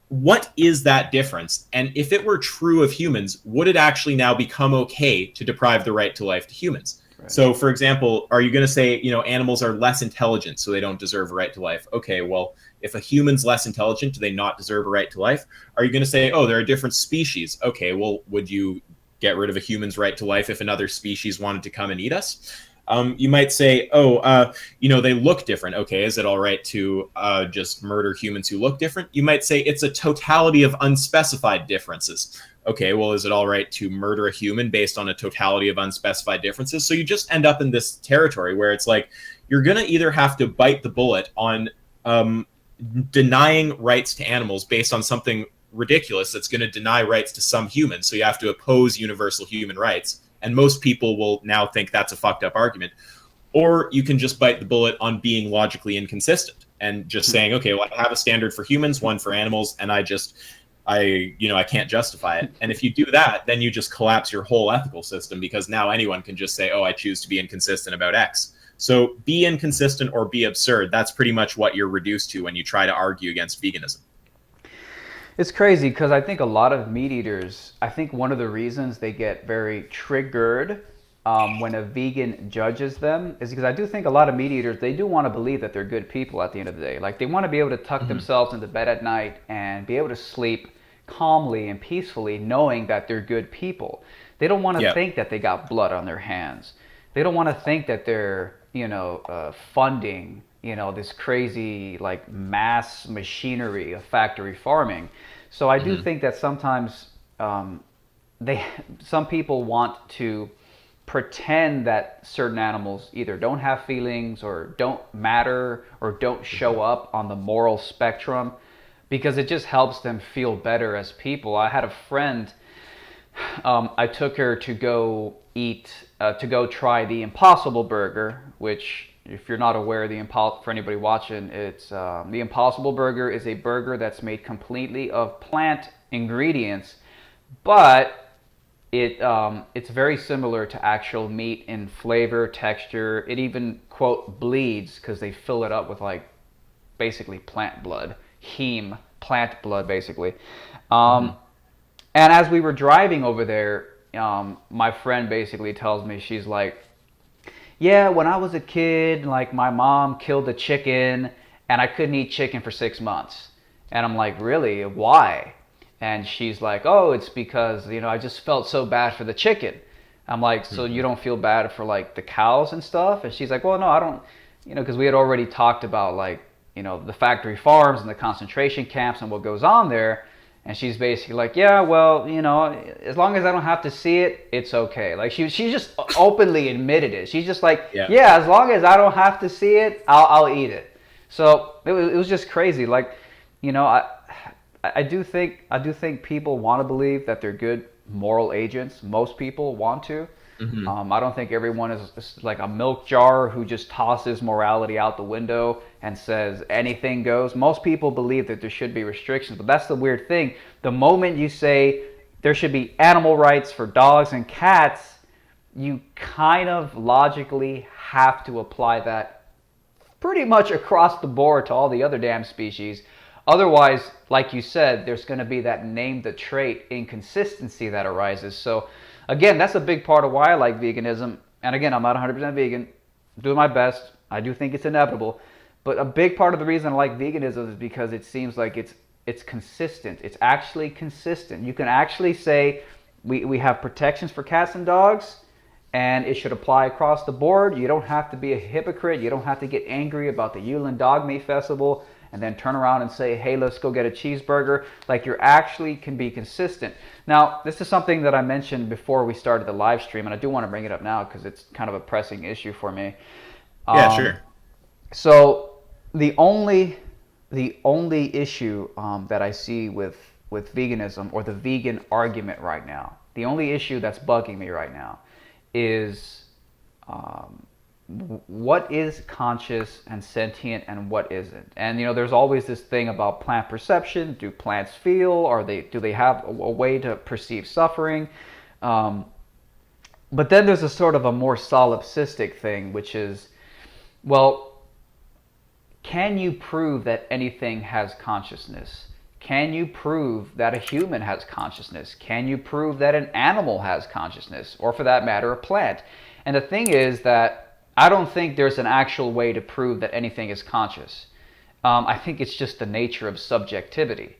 what is that difference? And if it were true of humans, would it actually now become okay to deprive the right to life to humans? Right. So, for example, are you going to say, animals are less intelligent, so they don't deserve a right to life? Okay, well, if a human's less intelligent, do they not deserve a right to life? Are you going to say, oh, they're a different species? Okay, well, would you get rid of a human's right to life if another species wanted to come and eat us? You might say, they look different. Okay, is it all right to just murder humans who look different? You might say it's a totality of unspecified differences. Okay, well, is it all right to murder a human based on a totality of unspecified differences? So you just end up in this territory where it's like you're going to either have to bite the bullet on denying rights to animals based on something ridiculous that's going to deny rights to some humans. So you have to oppose universal human rights. And most people will now think that's a fucked up argument. Or you can just bite the bullet on being logically inconsistent and just saying, okay, well, I have a standard for humans, one for animals, and I can't justify it. And if you do that, then you just collapse your whole ethical system, because now anyone can just say, oh, I choose to be inconsistent about X. So be inconsistent or be absurd. That's pretty much what you're reduced to when you try to argue against veganism. It's crazy because I think a lot of meat eaters, I think one of the reasons they get very triggered when a vegan judges them is because I do think a lot of meat eaters, they do want to believe that they're good people at the end of the day. Like they want to be able to tuck themselves into bed at night and be able to sleep calmly and peacefully knowing that they're good people. They don't want to think that they got blood on their hands. They don't want to think that they're, funding this crazy like mass machinery of factory farming. So I do think that sometimes some people want to pretend that certain animals either don't have feelings or don't matter or don't show up on the moral spectrum because it just helps them feel better as people. I had a friend, I took her to go try the Impossible Burger, which, if you're not aware, for anybody watching, it's the Impossible Burger is a burger that's made completely of plant ingredients, but it's very similar to actual meat in flavor, texture. It even, quote, bleeds because they fill it up with like basically plant blood, heme plant blood, basically. And as we were driving over there, my friend basically tells me, she's like, yeah, when I was a kid, like my mom killed a chicken and I couldn't eat chicken for 6 months. And I'm like, really? Why? And she's like, oh, it's because, I just felt so bad for the chicken. I'm like, so you don't feel bad for like the cows and stuff? And she's like, well, no, I don't, because we had already talked about like, the factory farms and the concentration camps and what goes on there. And she's basically like, yeah, well, as long as I don't have to see it, it's okay. Like she just openly admitted it. She's just like, yeah, as long as I don't have to see it, I'll eat it. So it was just crazy. Like, I do think people want to believe that they're good moral agents. Most people want to. I don't think everyone is like a milk jar who just tosses morality out the window and says anything goes. Most people believe that there should be restrictions, but that's the weird thing. The moment you say there should be animal rights for dogs and cats, you kind of logically have to apply that pretty much across the board to all the other damn species. Otherwise, like you said, there's going to be that name the trait inconsistency that arises. So again, that's a big part of why I like veganism. And again, I'm not 100% vegan. I'm doing my best. I do think it's inevitable. But a big part of the reason I like veganism is because it seems like it's consistent. It's actually consistent. You can actually say we have protections for cats and dogs, and it should apply across the board. You don't have to be a hypocrite. You don't have to get angry about the Yulin Dog Meat Festival and then turn around and say, hey, let's go get a cheeseburger. Like, you actually can be consistent. Now, this is something that I mentioned before we started the live stream, and I do want to bring it up now because it's kind of a pressing issue for me. Yeah, sure. So the only issue that I see with veganism, or the vegan argument right now, the only issue that's bugging me right now is what is conscious and sentient and what isn't. And there's always this thing about plant perception. Do plants feel? Do they have a way to perceive suffering? But then there's a sort of a more solipsistic thing, which is, well, can you prove that anything has consciousness? Can you prove that a human has consciousness? Can you prove that an animal has consciousness? Or for that matter, a plant? And the thing is that I don't think there's an actual way to prove that anything is conscious. I think it's just the nature of subjectivity.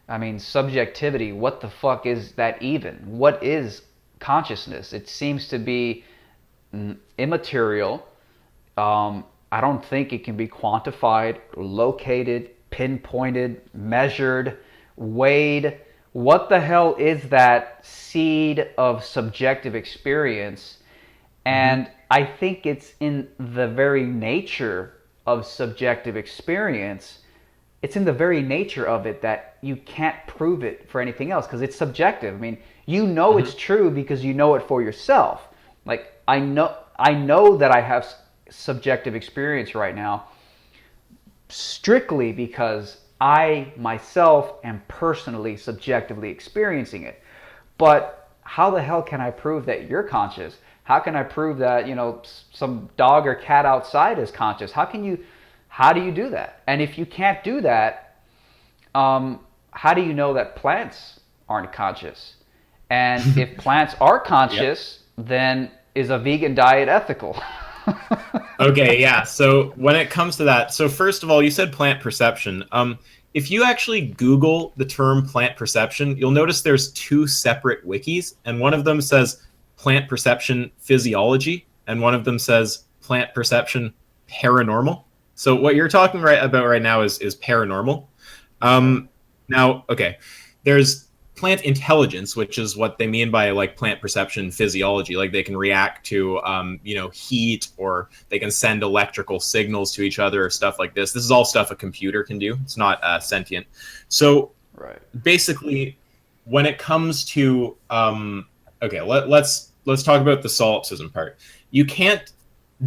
I mean, subjectivity, what the fuck is that even? What is consciousness? It seems to be immaterial. I don't think it can be quantified, located, pinpointed, measured, weighed. What the hell is that seed of subjective experience? And I think it's in the very nature of subjective experience. It's in the very nature of it that you can't prove it for anything else because it's subjective. I mean, you know it's true because you know it for yourself. Like I know that I have subjective experience right now strictly because I myself am personally subjectively experiencing it. But how the hell can I prove that you're conscious? How can I prove that, you know, some dog or cat outside is conscious? How do you do that? And if you can't do that, how do you know that plants aren't conscious? And if plants are conscious, then is a vegan diet ethical? Okay, yeah. So when it comes to that, so first of all, you said plant perception. If you actually Google the term plant perception, you'll notice there's two separate wikis, and one of them says plant perception physiology, and one of them says plant perception paranormal. So what you're talking about right now is paranormal. Now, okay, there's plant intelligence, which is what they mean by like plant perception physiology. Like they can react to, heat, or they can send electrical signals to each other or stuff like this. This is all stuff a computer can do. It's not sentient. So basically, when it comes to, let's talk about the solipsism part. You can't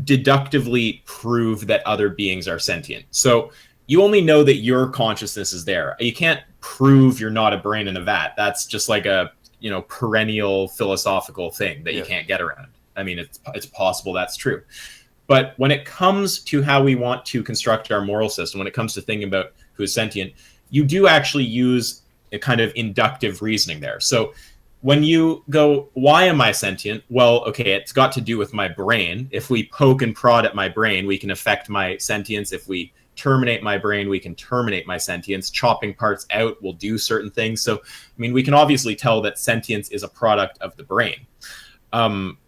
deductively prove that other beings are sentient. So you only know that your consciousness is there. You can't prove you're not a brain in a vat. That's just like a, perennial philosophical thing that you can't get around. I mean, it's possible that's true. But when it comes to how we want to construct our moral system, when it comes to thinking about who is sentient, you do actually use a kind of inductive reasoning there. So when you go, why am I sentient? Well, okay, it's got to do with my brain. If we poke and prod at my brain, we can affect my sentience. If we terminate my brain, we can terminate my sentience. Chopping parts out will do certain things. So, I mean, we can obviously tell that sentience is a product of the brain,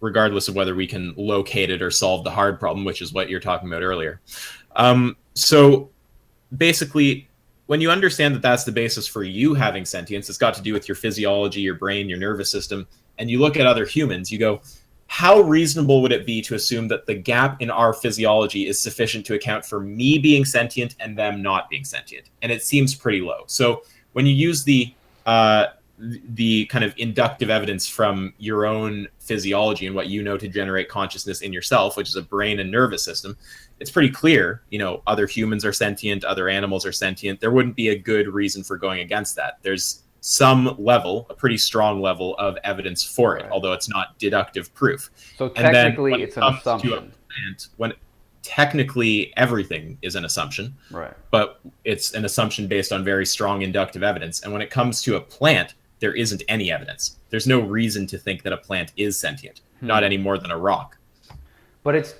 regardless of whether we can locate it or solve the hard problem, which is what you're talking about earlier. So basically, when you understand that that's the basis for you having sentience, it's got to do with your physiology, your brain, your nervous system, and you look at other humans, you go, how reasonable would it be to assume that the gap in our physiology is sufficient to account for me being sentient and them not being sentient? And it seems pretty low. So when you use the kind of inductive evidence from your own physiology and what you know to generate consciousness in yourself, which is a brain and nervous system, it's pretty clear, other humans are sentient, other animals are sentient. There wouldn't be a good reason for going against that. There's some level, a pretty strong level of evidence for it, although it's not deductive proof. So technically it's an assumption. When technically everything is an assumption, but it's an assumption based on very strong inductive evidence. And when it comes to a plant, there isn't any evidence. There's no reason to think that a plant is sentient, not any more than a rock. But it's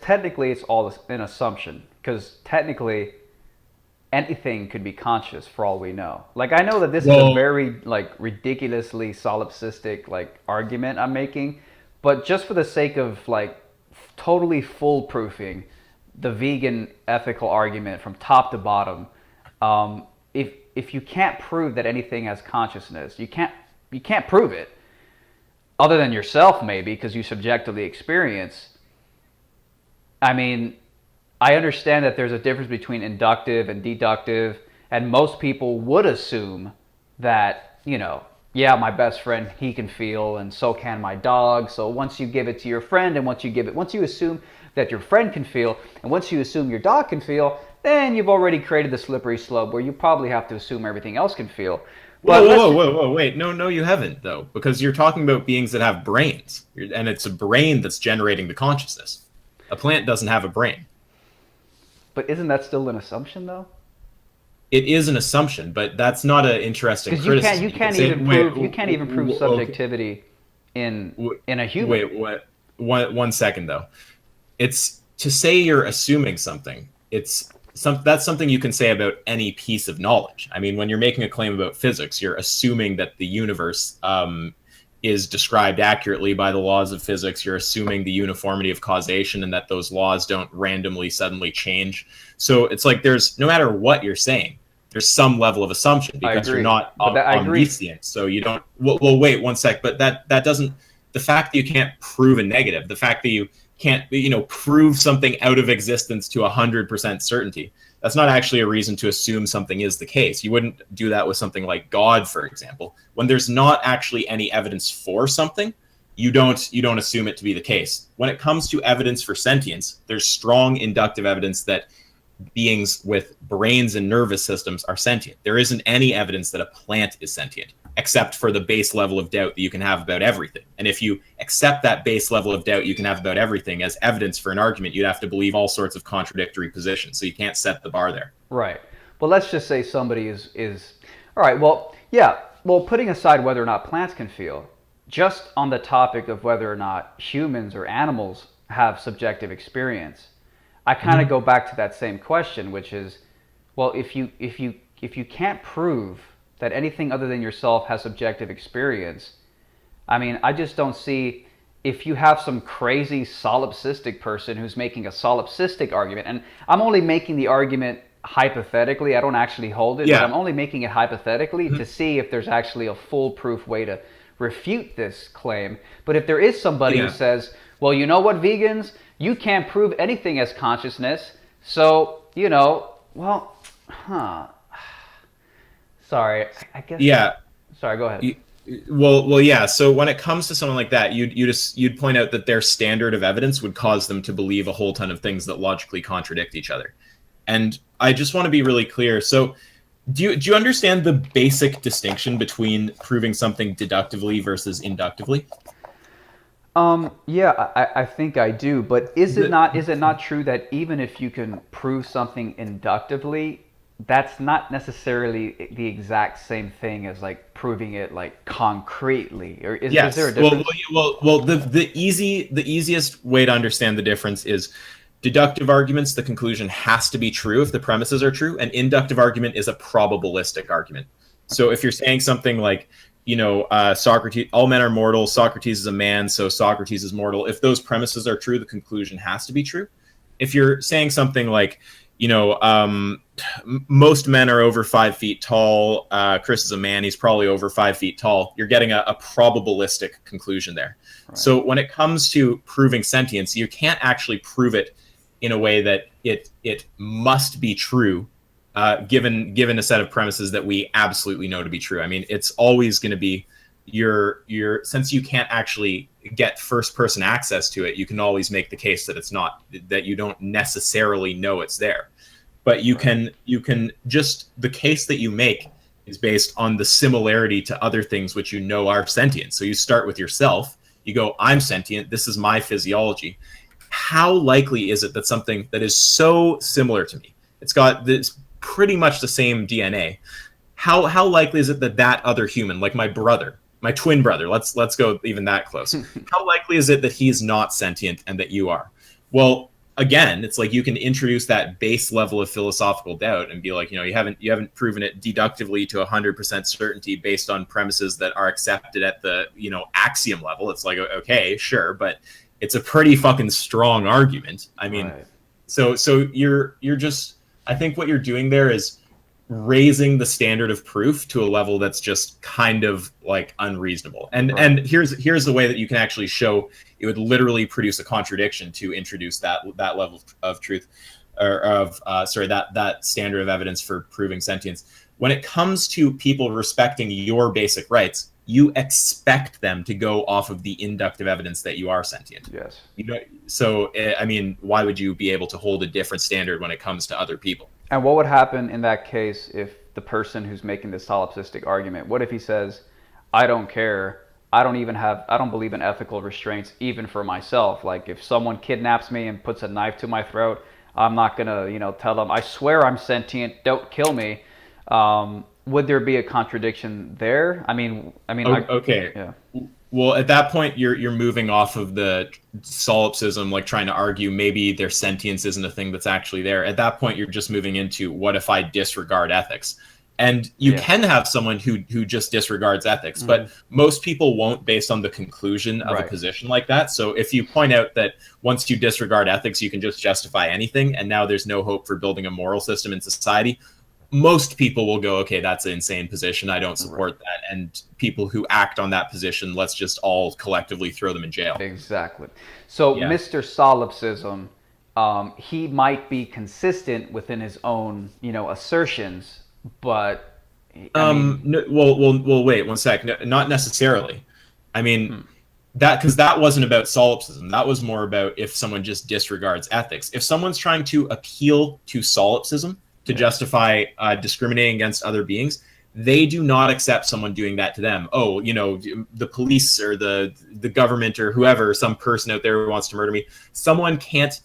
all an assumption, because technically anything could be conscious for all we know. Like, I know that this is a very ridiculously solipsistic argument I'm making, but just for the sake of totally foolproofing the vegan ethical argument from top to bottom, if you can't prove that anything has consciousness, you can't prove it, other than yourself maybe, because you subjectively experience. I mean, I understand that there's a difference between inductive and deductive, and most people would assume that, my best friend, he can feel, and so can my dog. So once you give it to your friend, and once you assume that your friend can feel, and once you assume your dog can feel, then you've already created the slippery slope where you probably have to assume everything else can feel. But whoa, wait. No, you haven't, though, because you're talking about beings that have brains, and it's a brain that's generating the consciousness. A plant doesn't have a brain. But isn't that still an assumption, though? it is an assumption, but that's not an interesting Because criticism. you can't even prove Okay, subjectivity in a human. wait, what? One second though. It's to say you're assuming something. That's something you can say about any piece of knowledge. I mean, when you're making a claim about physics, you're assuming that the universe is described accurately by the laws of physics. You're assuming the uniformity of causation and that those laws don't randomly suddenly change. So it's like there's no matter what you're saying, there's some level of assumption I because you're agree, not I agree. omniscient. So you don't. Well, wait one sec. But that doesn't. The fact that you can't prove a negative, the fact that you can't prove something out of existence to 100% certainty, that's not actually a reason to assume something is the case. You wouldn't do that with something like God, for example. When there's not actually any evidence for something, you don't assume it to be the case. When it comes to evidence for sentience, there's strong inductive evidence that beings with brains and nervous systems are sentient. There isn't any evidence that a plant is sentient, except for the base level of doubt that you can have about everything. And if you accept that base level of doubt you can have about everything as evidence for an argument, you'd have to believe all sorts of contradictory positions. So you can't set the bar there. Right. Well, let's just say somebody is all right. Well, yeah. Well, putting aside whether or not plants can feel, just on the topic of whether or not humans or animals have subjective experience, I kind of go back to that same question, which is, well, if you can't prove that anything other than yourself has subjective experience, I mean, I just don't see, if you have some crazy solipsistic person who's making a solipsistic argument, and I'm only making the argument hypothetically, I don't actually hold it, but I'm only making it hypothetically to see if there's actually a foolproof way to refute this claim. But if there is somebody who says, well, you know what, vegans, you can't prove anything as consciousness, so, well, sorry, I guess. Yeah. Sorry, go ahead. Well, yeah. So when it comes to someone like that, you'd point out that their standard of evidence would cause them to believe a whole ton of things that logically contradict each other. And I just want to be really clear. So do you understand the basic distinction between proving something deductively versus inductively? Yeah, I think I do. But is it not true that even if you can prove something inductively, that's not necessarily the exact same thing as like proving it like concretely? Or is there a difference? Well, the easiest way to understand the difference is deductive arguments, the conclusion has to be true if the premises are true, and inductive argument is a probabilistic argument. So if you're saying something like, Socrates, all men are mortal, Socrates is a man, so Socrates is mortal. If those premises are true, the conclusion has to be true. If you're saying something like, most men are over 5 feet tall, Chris is a man, he's probably over 5 feet tall, you're getting a probabilistic conclusion there. Right. So when it comes to proving sentience, you can't actually prove it in a way that it must be true, given a set of premises that we absolutely know to be true. I mean, it's always going to be since you can't actually get first person access to it, you can always make the case that it's not, that you don't necessarily know it's there. But you can just, the case that you make is based on the similarity to other things which are sentient. So you start with yourself, you go, I'm sentient, this is my physiology. How likely is it that something that is so similar to me, it's got this pretty much the same DNA, how likely is it that other human, like my brother, my twin brother, let's go even that close, how likely is it that he's not sentient and that you are? Well, again, it's like you can introduce that base level of philosophical doubt and be like, you haven't proven it deductively to 100% certainty based on premises that are accepted at the axiom level. It's like, okay, sure, but it's a pretty fucking strong argument. I mean, right. So you're just, I think what you're doing there is raising the standard of proof to a level that's just kind of like unreasonable. And right. And here's the way that you can actually show it would literally produce a contradiction to introduce that level of truth, or of that standard of evidence for proving sentience. When it comes to people respecting your basic rights, you expect them to go off of the inductive evidence that you are sentient. Yes. So I mean, why would you be able to hold a different standard when it comes to other people? And what would happen in that case if the person who's making this solipsistic argument, what if he says, I don't care, I don't believe in ethical restraints even for myself. Like if someone kidnaps me and puts a knife to my throat, I'm not gonna, tell them, I swear I'm sentient, don't kill me. Would there be a contradiction there? Okay. Yeah, Well, at that point, you're moving off of the solipsism, like trying to argue maybe their sentience isn't a thing that's actually there. At that point, you're just moving into what if I disregard ethics? And you yeah, can have someone who just disregards ethics, mm-hmm. but most people won't based on the conclusion of a Right. position like that. So if you point out that once you disregard ethics, you can just justify anything, and now there's no hope for building a moral system in society, most people will go, okay, that's an insane position. I don't support Right. that. And people who act on that position, let's just all collectively throw them in jail. Exactly. So Yeah. Mr. Solipsism, he might be consistent within his own, assertions, but I mean, No, well, wait one sec. No, not necessarily. I mean, that because that wasn't about solipsism. That was more about if someone just disregards ethics. If someone's trying to appeal to solipsism to yeah, justify discriminating against other beings, they do not accept someone doing that to them. Oh, the police or the government or whoever, some person out there who wants to murder me. Someone can't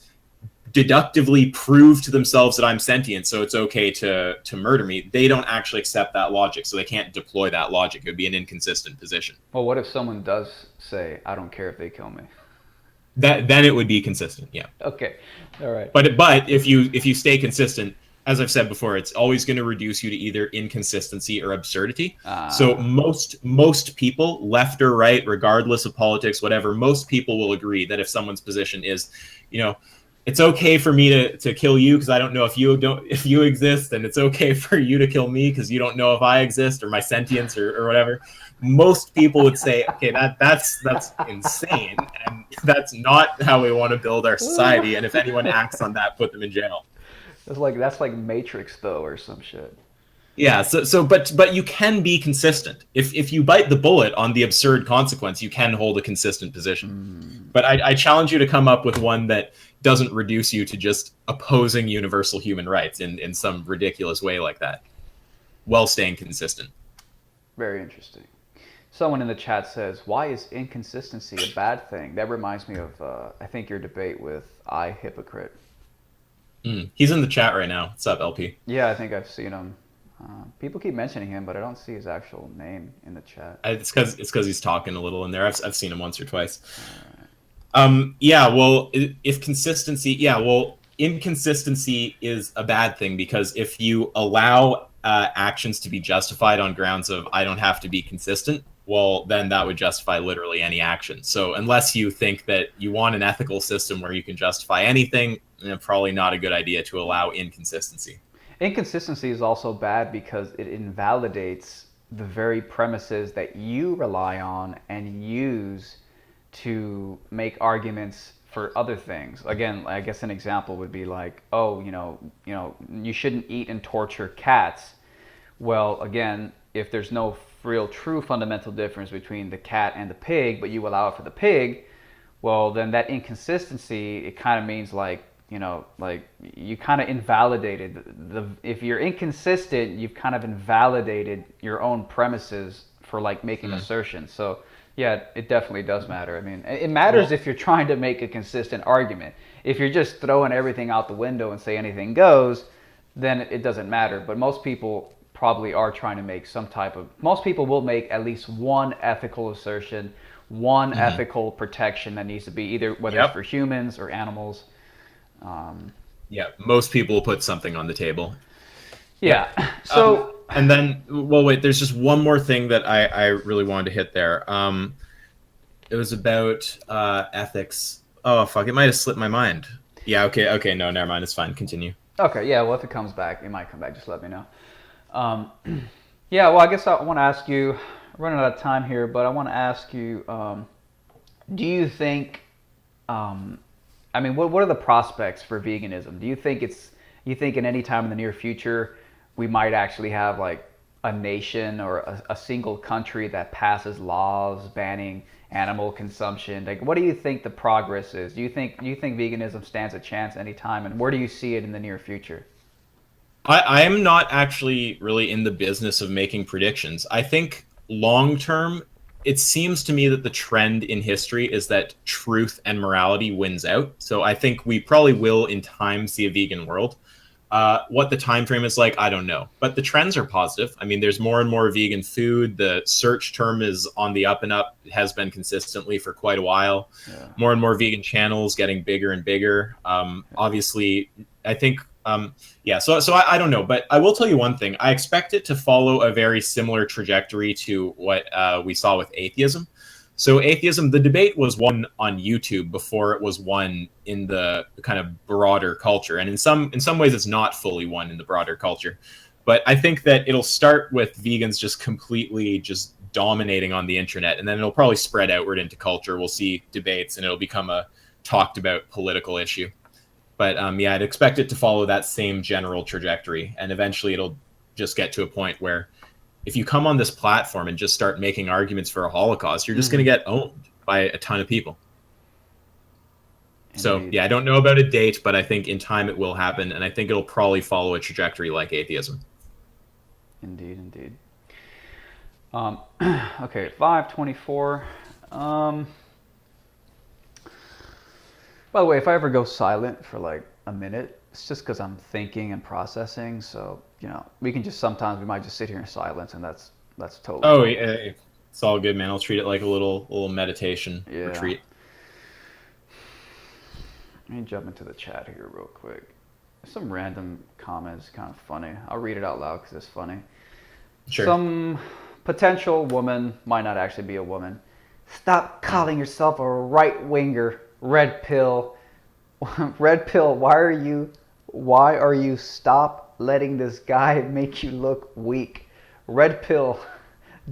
deductively prove to themselves that I'm sentient, so it's okay to murder me. They don't actually accept that logic, so they can't deploy that logic. It would be an inconsistent position. well, what if someone does say, "I don't care if they kill me"? That then it would be consistent, yeah. Okay, all right. But if you stay consistent, as I've said before, it's always going to reduce you to either inconsistency or absurdity. So most people, left or right, regardless of politics, whatever, most people will agree that if someone's position is, it's okay for me to kill you because I don't know if you exist, and it's okay for you to kill me because you don't know if I exist or my sentience or whatever. Most people would say, okay, that's insane, and that's not how we want to build our society. And if anyone acts on that, put them in jail. That's like Matrix though, or some shit. Yeah, but you can be consistent. If you bite the bullet on the absurd consequence, you can hold a consistent position. But I challenge you to come up with one that doesn't reduce you to just opposing universal human rights in some ridiculous way like that, while staying consistent. Very interesting. Someone in the chat says, "Why is inconsistency a bad thing?" That reminds me of, I think, your debate with I Hypocrite. He's in the chat right now. What's up, LP? Yeah, I think I've seen him. People keep mentioning him, but I don't see his actual name in the chat. It's because he's talking a little in there. I've seen him once or twice. Yeah, well, if consistency, yeah, well, inconsistency is a bad thing because if you allow actions to be justified on grounds of I don't have to be consistent, well, then that would justify literally any action. So unless you think that you want an ethical system where you can justify anything, probably not a good idea to allow inconsistency. Inconsistency is also bad because it invalidates the very premises that you rely on and use to make arguments for other things. Again, I guess an example would be like, oh, you shouldn't eat and torture cats. Well, again, if there's no real true fundamental difference between the cat and the pig, but you allow it for the pig, well, then that inconsistency, it kind of means like you kind of invalidated if you're inconsistent, you've kind of invalidated your own premises for like making assertions. So yeah, it definitely does matter. I mean, it matters if you're trying to make a consistent argument. If you're just throwing everything out the window and say anything goes, then it doesn't matter. But most people probably are trying to make most people will make at least one ethical assertion, one ethical protection that needs to be either whether it's for humans or animals. Yeah, most people will put something on the table. Yeah. So and then, well, wait, there's just one more thing that I really wanted to hit there. It was about ethics. Oh, fuck, it might have slipped my mind. Yeah, okay, no, never mind, it's fine, continue. Okay, yeah, well, if it comes back, it might come back, just let me know. Yeah, well, I guess I want to ask you, I'm running out of time here, but I want to ask you, do you think, what are the prospects for veganism? Do you think in any time in the near future, we might actually have like a nation or a single country that passes laws banning animal consumption? Like, what do you think the progress is? Do you think veganism stands a chance anytime, and where do you see it in the near future? I am not actually really in the business of making predictions. I think long term, it seems to me that the trend in history is that truth and morality wins out. So I think we probably will in time see a vegan world. What the time frame is like, I don't know. But the trends are positive. I mean, there's more and more vegan food. The search term is on the up and up. It has been consistently for quite a while. Yeah. More and more vegan channels getting bigger and bigger. Obviously, I think, yeah, so I don't know. But I will tell you one thing. I expect it to follow a very similar trajectory to what we saw with atheism. So atheism, the debate was won on YouTube before it was won in the kind of broader culture. And in some ways, it's not fully won in the broader culture. But I think that it'll start with vegans just completely just dominating on the internet. And then it'll probably spread outward into culture. We'll see debates and it'll become a talked about political issue. But yeah, I'd expect it to follow that same general trajectory. And eventually it'll just get to a point where if you come on this platform and just start making arguments for a Holocaust, you're just going to get owned by a ton of people. Indeed. So, yeah, I don't know about a date, but I think in time it will happen, and I think it'll probably follow a trajectory like atheism. Indeed, indeed. Okay, 524. By the way, if I ever go silent for like a minute, it's just because I'm thinking and processing. So, you know, we might just sit here in silence, and that's totally fine. Yeah, it's all good, man. I'll treat it like a little meditation retreat. Let me jump into the chat here real quick. Some random comments, kind of funny. I'll read it out loud because it's funny. Sure. Some potential woman, might not actually be a woman. Stop calling yourself a right-winger, red pill. Red pill, why are you stop letting this guy make you look weak? Red pill,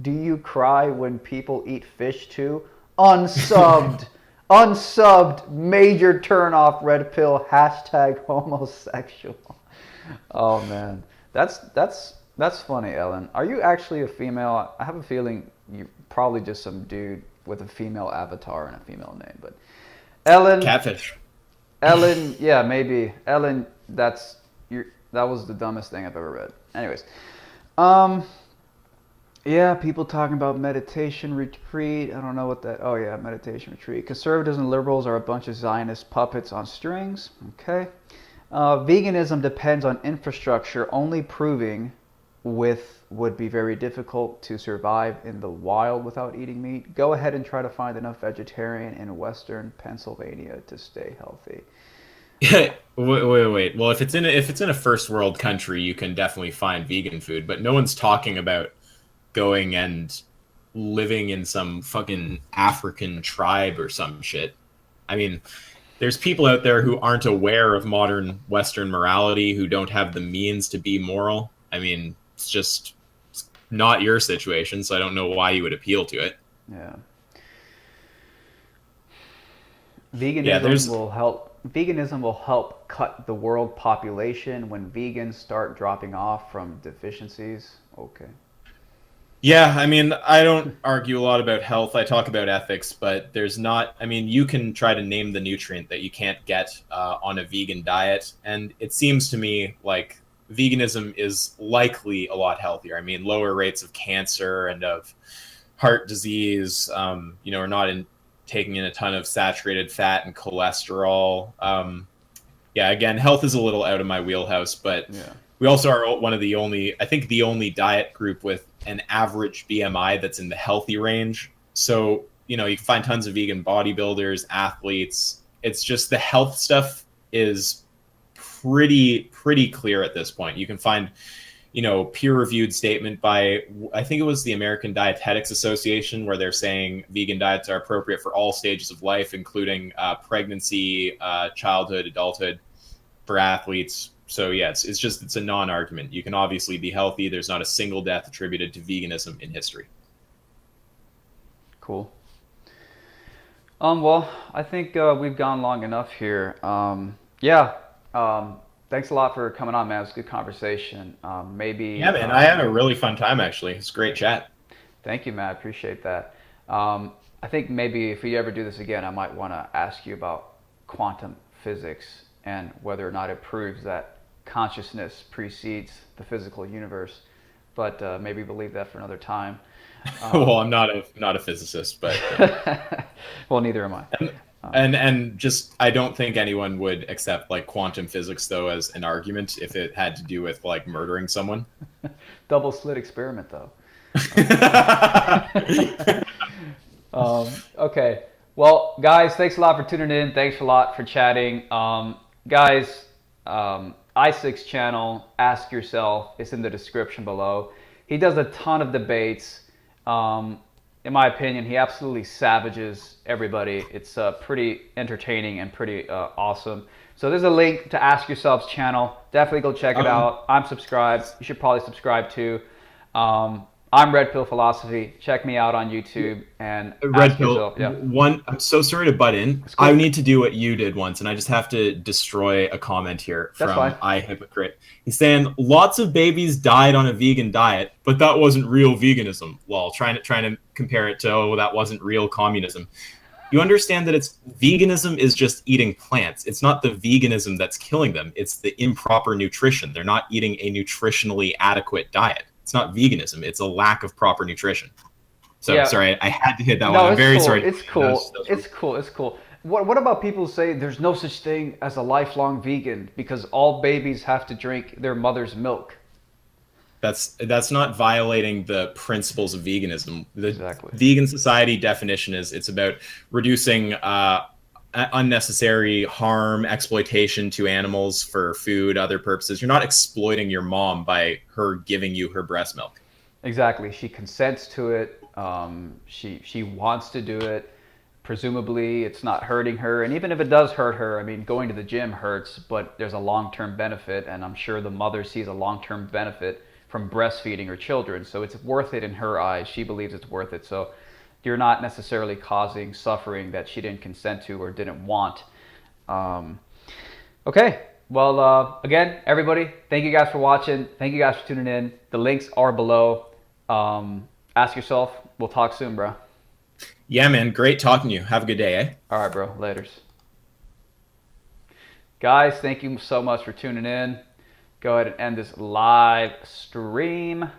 do you cry when people eat fish too? Unsubbed. Unsubbed, major turn off, red pill, hashtag homosexual. Oh man, that's funny, Ellen. Are you actually a female? I have a feeling you're probably just some dude with a female avatar and a female name, but Ellen. Catfish. Ellen, yeah, maybe. Ellen, that was the dumbest thing I've ever read. Anyways, yeah, people talking about meditation retreat. I don't know what that. Oh yeah, meditation retreat. Conservatives and liberals are a bunch of Zionist puppets on strings. Okay. Veganism depends on infrastructure, only proving would be very difficult to survive in the wild without eating meat. Go ahead and try to find enough vegetarian in Western Pennsylvania to stay healthy. Wait. Well, if it's in a first world country, you can definitely find vegan food, but no one's talking about going and living in some fucking African tribe or some shit. I mean, there's people out there who aren't aware of modern Western morality, who don't have the means to be moral. I mean, it's not your situation, so I don't know why you would appeal to it. Yeah. Veganism will help cut the world population when vegans start dropping off from deficiencies. Okay. Yeah, I mean, I don't argue a lot about health. I talk about ethics, but you can try to name the nutrient that you can't get on a vegan diet. And it seems to me like veganism is likely a lot healthier. I mean, lower rates of cancer and of heart disease, are not taking in a ton of saturated fat and cholesterol. Yeah, again, health is a little out of my wheelhouse, but yeah. We also are one of the only diet group with an average BMI that's in the healthy range. So, you can find tons of vegan bodybuilders, athletes. It's just the health stuff is pretty clear at this point. You can find, peer-reviewed statement by, I think it was the American Dietetics Association, where they're saying vegan diets are appropriate for all stages of life, including pregnancy, childhood, adulthood, for athletes. So yeah, it's a non-argument. You can obviously be healthy. There's not a single death attributed to veganism in history. Cool. Well, I think we've gone long enough here. Thanks a lot for coming on, man. It was a good conversation. Yeah, man. I had a really fun time, actually. It's a great chat. Thank you, man. I appreciate that. I think maybe if we ever do this again, I might want to ask you about quantum physics and whether or not it proves that consciousness precedes the physical universe. But maybe we'll leave that for another time. Well, I'm not a physicist, but well, neither am I. And just I don't think anyone would accept like quantum physics though as an argument if it had to do with like murdering someone. Double slit experiment, though. Okay. Well, guys, thanks a lot for tuning in. Thanks a lot for chatting. Guys, Isaac's channel, Ask Yourself, is in the description below. He does a ton of debates. In my opinion, he absolutely savages everybody. It's pretty entertaining and pretty awesome. So there's a link to Ask Yourself's channel. Definitely go check it out. I'm subscribed. You should probably subscribe too. I'm Red Pill Philosophy. Check me out on YouTube and Red Ask Pill. Yourself. Yeah. I'm so sorry to butt in. Cool. I need to do what you did once, and I just have to destroy a comment here That's from fine. I Hypocrite. He's saying lots of babies died on a vegan diet, but that wasn't real veganism. Lol, trying to compare it to that wasn't real communism. You understand that it's veganism is just eating plants. It's not the veganism that's killing them. It's the improper nutrition. They're not eating a nutritionally adequate diet. It's not veganism. It's a lack of proper nutrition. So Yeah. sorry, I had to hit that No, one. I'm very cool. sorry. It's cool. That's It's cool. It's cool. What about people who say there's no such thing as a lifelong vegan because all babies have to drink their mother's milk? That's not violating the principles of veganism. The Exactly. vegan society definition is it's about reducing unnecessary harm, exploitation to animals for food, other purposes. You're not exploiting your mom by her giving you her breast milk. Exactly. She consents to it. She wants to do it. Presumably, it's not hurting her. And even if it does hurt her, I mean, going to the gym hurts, but there's a long-term benefit. And I'm sure the mother sees a long-term benefit from breastfeeding her children. So it's worth it in her eyes. She believes it's worth it. So you're not necessarily causing suffering that she didn't consent to or didn't want. Okay. Well, again, everybody, thank you guys for watching. Thank you guys for tuning in. The links are below. Ask Yourself. We'll talk soon, bro. Yeah, man. Great talking to you. Have a good day, eh? All right, bro. Laters. Guys, thank you so much for tuning in. Go ahead and end this live stream.